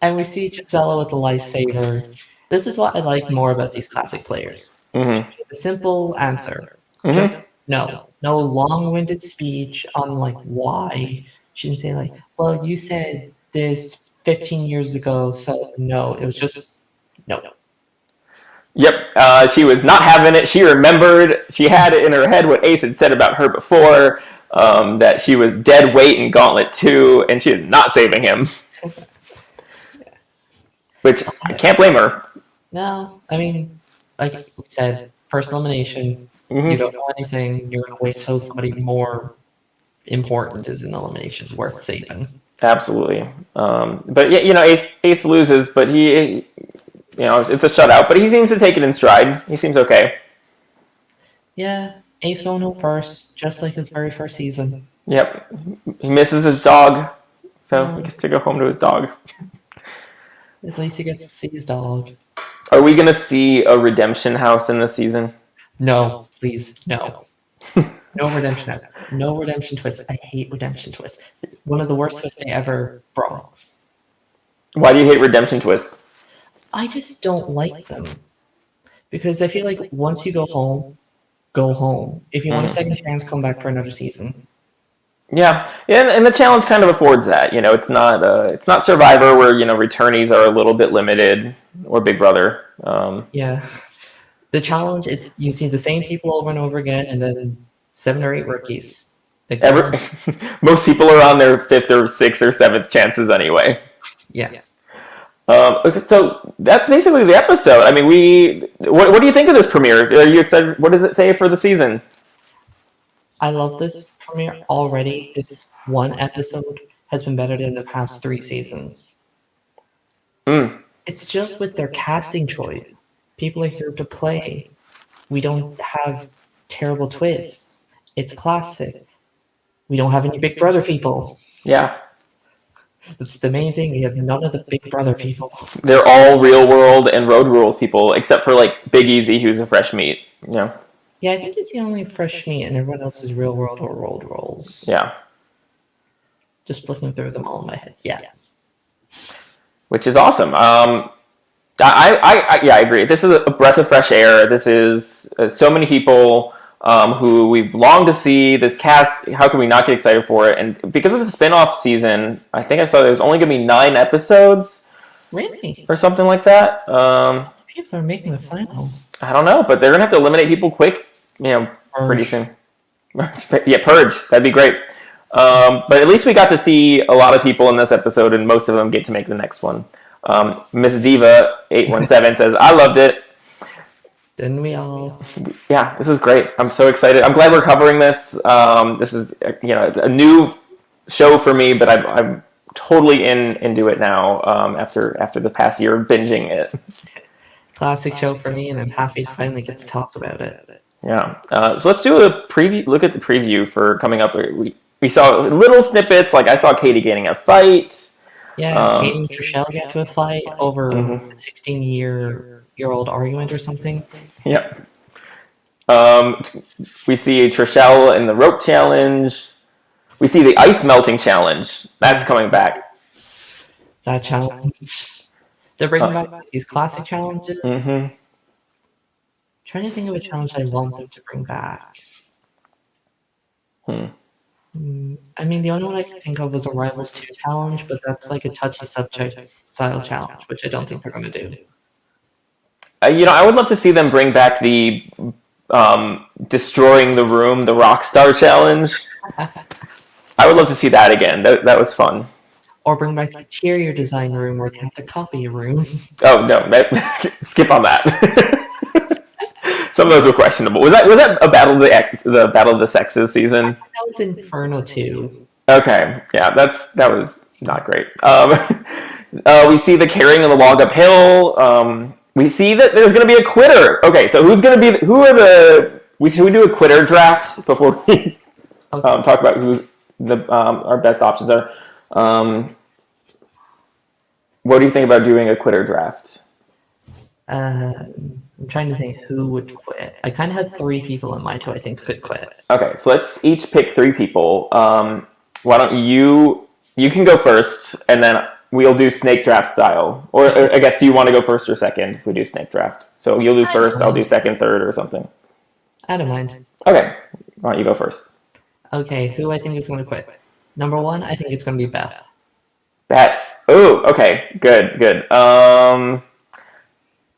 And we see Gisela with the lifesaver. This is what I like more about these classic players. Mm-hmm. A simple answer. Mm-hmm. Just no. No long-winded speech on like why. She didn't say like, well, you said this 15 years ago, so no. It was just no. Yep, she was not having it. She remembered, she had it in her head what Ace had said about her before, that she was dead weight in Gauntlet 2, and she is not saving him. Which, I can't blame her. No, I mean, like we said, first elimination, you don't know anything, you're going to wait till somebody more important is in elimination, worth saving. Absolutely. But yeah, you know, Ace loses, but he, you know, it's a shutout, but he seems to take it in stride. He seems okay. Yeah, Ace going home first, just like his very first season. Yep. He misses his dog, so he gets to go home to his dog. At least he gets to see his dog. Are we going to see a redemption house in this season? No, please, no. No redemption house. No redemption twist. I hate redemption twists. One of the worst twists they ever brought. Why do you hate redemption twists? I just don't like them. Because I feel like once you go home, go home. If you want a second chance, come back for another season. Yeah, and the challenge kind of affords that. You know, it's not Survivor where, you know, returnees are a little bit limited, or Big Brother. Yeah, the challenge, it's you see the same people over and over again, and then 7 or 8 rookies. Most people are on their 5th or 6th or 7th chances anyway. Yeah. Okay, so that's basically the episode. I mean, what do you think of this premiere? Are you excited? What does it say for the season? I love this premiere already. This one episode has been better than the past 3 seasons. It's just with their casting choice. People are here to play. We don't have terrible twists. It's classic. We don't have any Big Brother people. Yeah. That's the main thing. We have none of the Big Brother people. They're all real world and road rules people, except for like Big Easy, who's a fresh meat. You know. Yeah, I think he's the only fresh meat, and everyone else is real world or road rolls. Yeah. Just looking through them all in my head. Yeah. Which is awesome. I agree. This is a breath of fresh air. This is so many people who we've longed to see. This cast, how can we not get excited for it? And because of the spin-off season, I think I saw there's only going to be 9 episodes. Really? Or something like that. People are making the final. I don't know, but they're going to have to eliminate people quick, you know, pretty soon. Yeah, Purge. That'd be great. But at least we got to see a lot of people in this episode, and most of them get to make the next one. Miss Diva 817 says, "I loved it." Didn't we all? Yeah, this is great. I'm so excited. I'm glad we're covering this. This is, you know, a new show for me, but I'm totally into it now. After the past year of binging it. Classic show for me, and I'm happy to finally get to talk about it. Yeah. So let's do a preview. Look at the preview for coming up. We saw little snippets. Like I saw Katie getting a fight. Yeah, Katie and Trishelle got to a fight over a 16-year-old argument or something. Yep. We see Trishelle in the rope challenge. We see the ice melting challenge. That's coming back. That challenge. They're bringing back these classic challenges. Trying to think of a challenge I want them to bring back. I mean, the only one I can think of was a Rivals 2 challenge, but that's like a touchy subject style challenge, which I don't think they're going to do. I would love to see them bring back the destroying the room, the Rockstar challenge. I would love to see that again. That was fun. Or bring back the interior design room where they have to copy a room. Oh no, skip on that. Some of those were questionable. Was that a the Battle of the Sexes season? That was Inferno 2. Okay, yeah, that was not great. We see the carrying of the log uphill. We see that there's going to be a quitter. Okay, so should we do a quitter draft before we talk about who our best options are? What do you think about doing a quitter draft? I'm trying to think who would quit. I kind of had 3 people in mind who I think could quit. Okay, so let's each pick 3 people. Why don't you can go first, and then we'll do snake draft style. Or I guess, do you want to go first or second if we do snake draft? So you'll do first, I'll do second, third, or something. I don't mind. Okay, why don't you go first? Okay, who I think is going to quit? Number 1, I think it's going to be Beth. Beth. Oh, okay, good.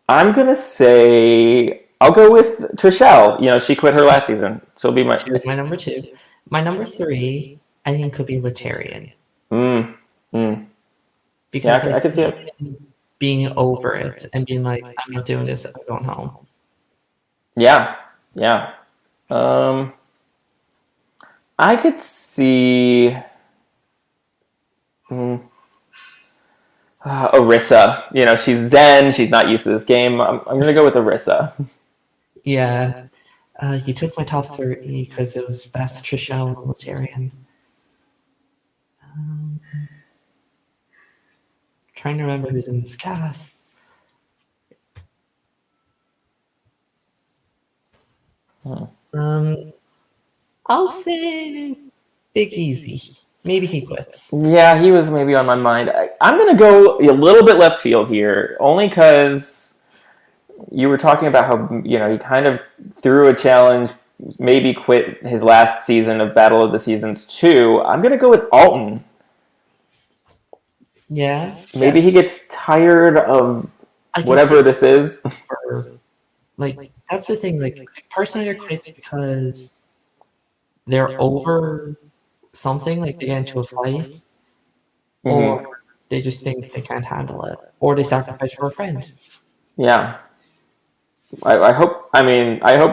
I'm gonna say I'll go with Trishelle. She quit her last season. She'll be She was my number 2. My number 3, I think, could be Letarian. Because I can see it. Being over it and being like, I'm not doing this, I'm going home. Yeah. I could see Orisa. She's zen. She's not used to this game. I'm gonna go with Orisa. Yeah. You took my top 3 because it was Beth, Trishelle, and Letarian. Trying to remember who's in this cast. I'll say Big Easy. Maybe he quits. Yeah, he was maybe on my mind. I'm going to go a little bit left field here, only because you were talking about how, he kind of threw a challenge, maybe quit his last season of Battle of the Seasons 2. I'm going to go with Alton. Yeah. Maybe he gets tired of whatever this is. That's the thing. The person either quits because they're over something, like they get into a fight, or they just think they can't handle it, or they sacrifice for a friend. Yeah. I hope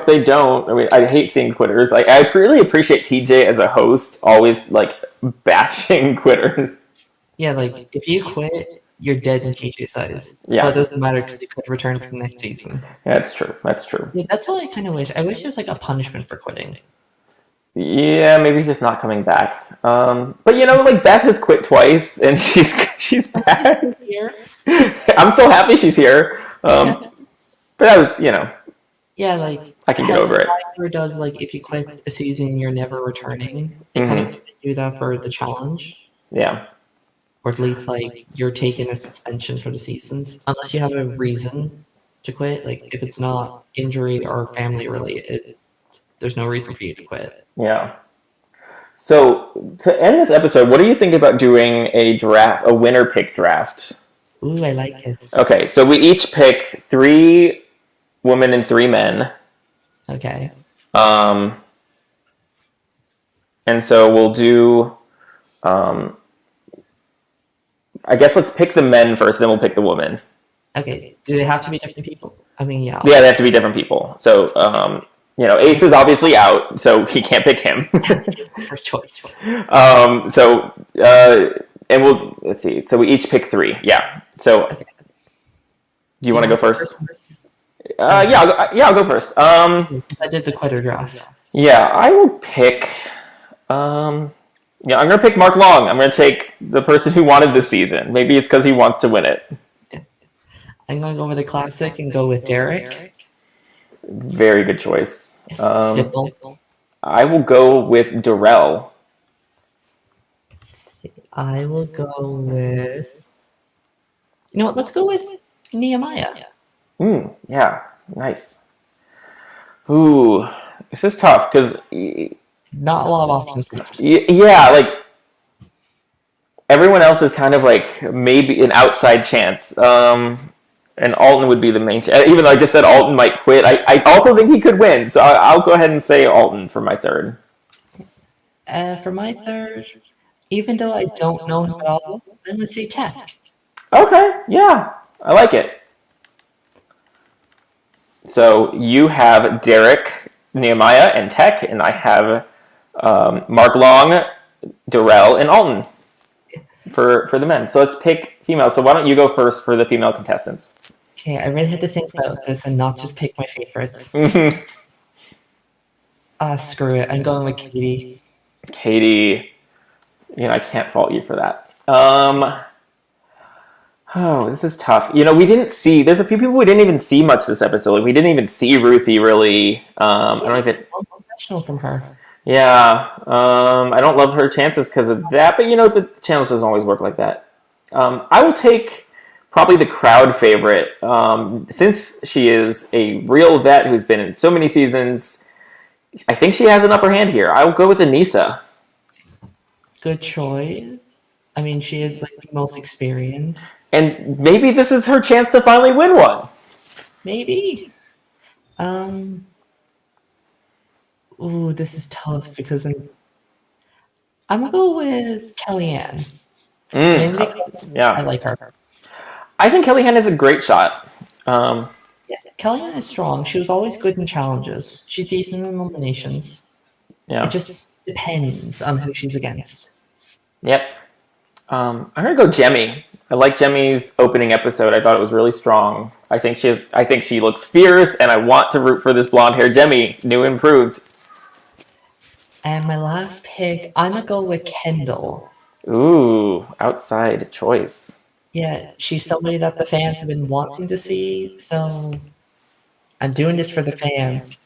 they don't. I mean, I hate seeing quitters. I really appreciate TJ as a host, always bashing quitters. Yeah, if you quit, you're dead in TJ's eyes. Yeah. But it doesn't matter because you could return for the next season. Yeah, that's true. Yeah, that's what I kind of wish. I wish there was a punishment for quitting. Yeah, maybe just not coming back. But Beth has quit twice, and she's back. Here. I'm so happy she's here. But that was, Yeah, I can get over it. Survivor does if you quit a season, you're never returning. They kind of do that for the challenge. Yeah. Or at least you're taking a suspension for the seasons, unless you have a reason to quit. If it's not injury or family related, there's no reason for you to quit. Yeah. So to end this episode, what do you think about doing a winner pick draft? Ooh, I like it. Okay, so we each pick 3 women and 3 men. Okay. And so we'll do. I guess let's pick the men first, then we'll pick the women. Okay. Do they have to be different people? I mean, yeah. Yeah, they have to be different people. So, Ace is obviously out, so he can't pick him. First choice. And let's see. So we each pick 3. Yeah. So, do you want to go first? Yeah, I'll go first. I did the quitter draft. Yeah, I will pick. I'm going to pick Mark Long. I'm going to take the person who wanted this season. Maybe it's because he wants to win it. I'm going to go with a classic and go with Derek. Very good choice. I will go with Darrell. I will go with... You know what? Let's go with Nehemiah. Yeah. Nice. Ooh, this is tough because Not a lot of options left. Yeah, like everyone else is kind of like maybe an outside chance. And Alton would be the main. Even though I just said Alton might quit, I also think he could win. So I'll go ahead and say Alton for my third. For my third, even though I don't know him at all, I'm gonna say Tech. Okay, yeah, I like it. So you have Derek, Nehemiah, and Tech, and I have Mark Long, Darrell, and Alton for the men. So let's pick females. So why don't you go first for the female contestants? Okay, I really had to think about this and not just pick my favorites. Screw it. I'm going with Katie. Katie, I can't fault you for that. Oh, this is tough. We didn't see. There's a few people we didn't even see much this episode. Like, we didn't even see Ruthie really. I don't even. Professional from her. Yeah. I don't love her chances because of that, but the challenge doesn't always work like that. I will take probably the crowd favorite. Since she is a real vet who's been in so many seasons, I think she has an upper hand here. I will go with Anissa. Good choice. I mean, she is like the most experienced. And maybe this is her chance to finally win one. Maybe. Ooh, this is tough because I'm gonna go with Kellyanne. Yeah, I like her. I think Kellyanne is a great shot. Yeah, Kellyanne is strong. She was always good in challenges. She's decent in eliminations. Yeah. It just depends on who she's against. Yep. I'm gonna go Jemmy. I like Jemmy's opening episode. I thought it was really strong. I think she looks fierce, and I want to root for this blonde-haired Jemmy, new and improved. And my last pick, I'm gonna go with Kendall. Ooh, outside choice. Yeah, she's somebody that the fans have been wanting to see, so I'm doing this for the fans.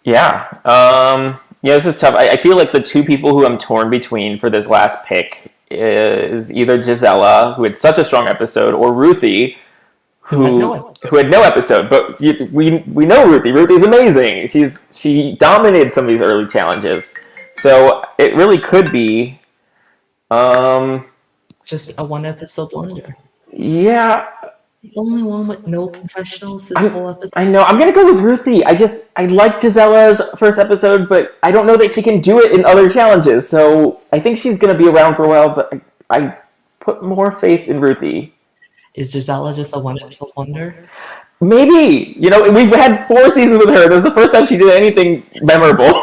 Yeah. This is tough. I feel like the two people who I'm torn between for this last pick is either Gisela, who had such a strong episode, or Ruthie, who had no episode. But we know Ruthie. Ruthie's amazing. She dominated some of these early challenges. So it really could be just a one episode wonder. Yeah. The only one with no confessionals this whole episode. I know. I'm gonna go with Ruthie. I like Gisela's first episode, but I don't know that she can do it in other challenges. So I think she's gonna be around for a while, but I put more faith in Ruthie. Is Gisela just a one episode wonder? Maybe. We've had 4 seasons with her. This is the first time she did anything memorable.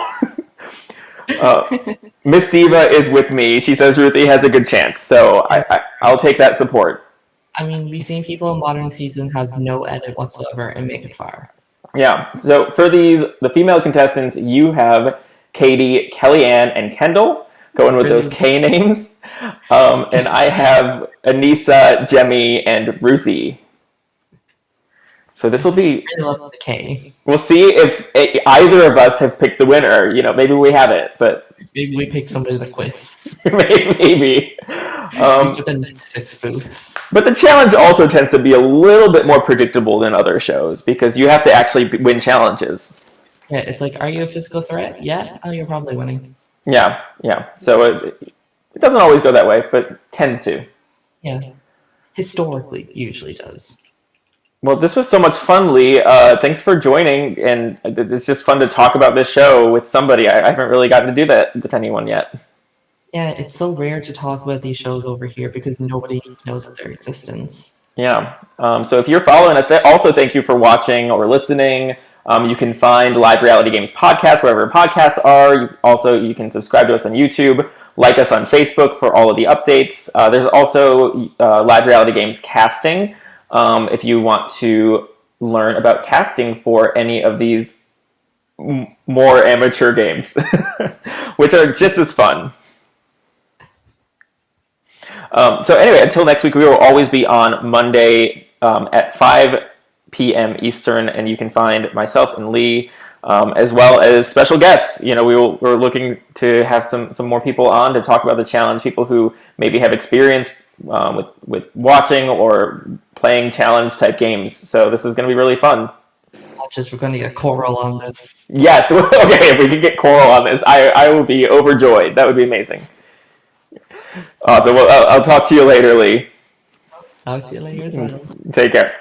Miss Diva is with me. She says Ruthie has a good chance, so I'll take that support. I mean, we've seen people in modern season have no edit whatsoever and make it fire. Yeah. So for the female contestants, you have Katie, Kellyanne, and Kendall going with those K names, and I have Anissa, Jemmy, and Ruthie. So this will be. I love the K. We'll see if either of us have picked the winner. Maybe we haven't, but maybe we pick somebody that quits. Maybe. The 6 booths. But the challenge also tends to be a little bit more predictable than other shows because you have to actually win challenges. Yeah, it's like, are you a physical threat? Yeah. Oh, you're probably winning. Yeah. So it doesn't always go that way, but tends to. Yeah. Historically, usually does. Well, this was so much fun, Lee. Thanks for joining, and it's just fun to talk about this show with somebody. I haven't really gotten to do that with anyone yet. Yeah, it's so rare to talk about these shows over here because nobody knows of their existence. Yeah. So if you're following us, also thank you for watching or listening. You can find Live Reality Games Podcast wherever podcasts are. You can subscribe to us on YouTube, like us on Facebook for all of the updates. There's also Live Reality Games Casting. If you want to learn about casting for any of these more amateur games, which are just as fun. So anyway, until next week, we will always be on Monday at 5 p.m. Eastern, and you can find myself and Lee, as well as special guests. We're looking to have some more people on to talk about the challenge, people who maybe have experience with watching or playing challenge type games. So this is going to be really fun. much as we're going to get Coral on this. Yes. Okay. If we could get Coral on this, I will be overjoyed. That would be amazing. Awesome. Well, I'll talk to you later, Lee. Talk to you later as well. Take care.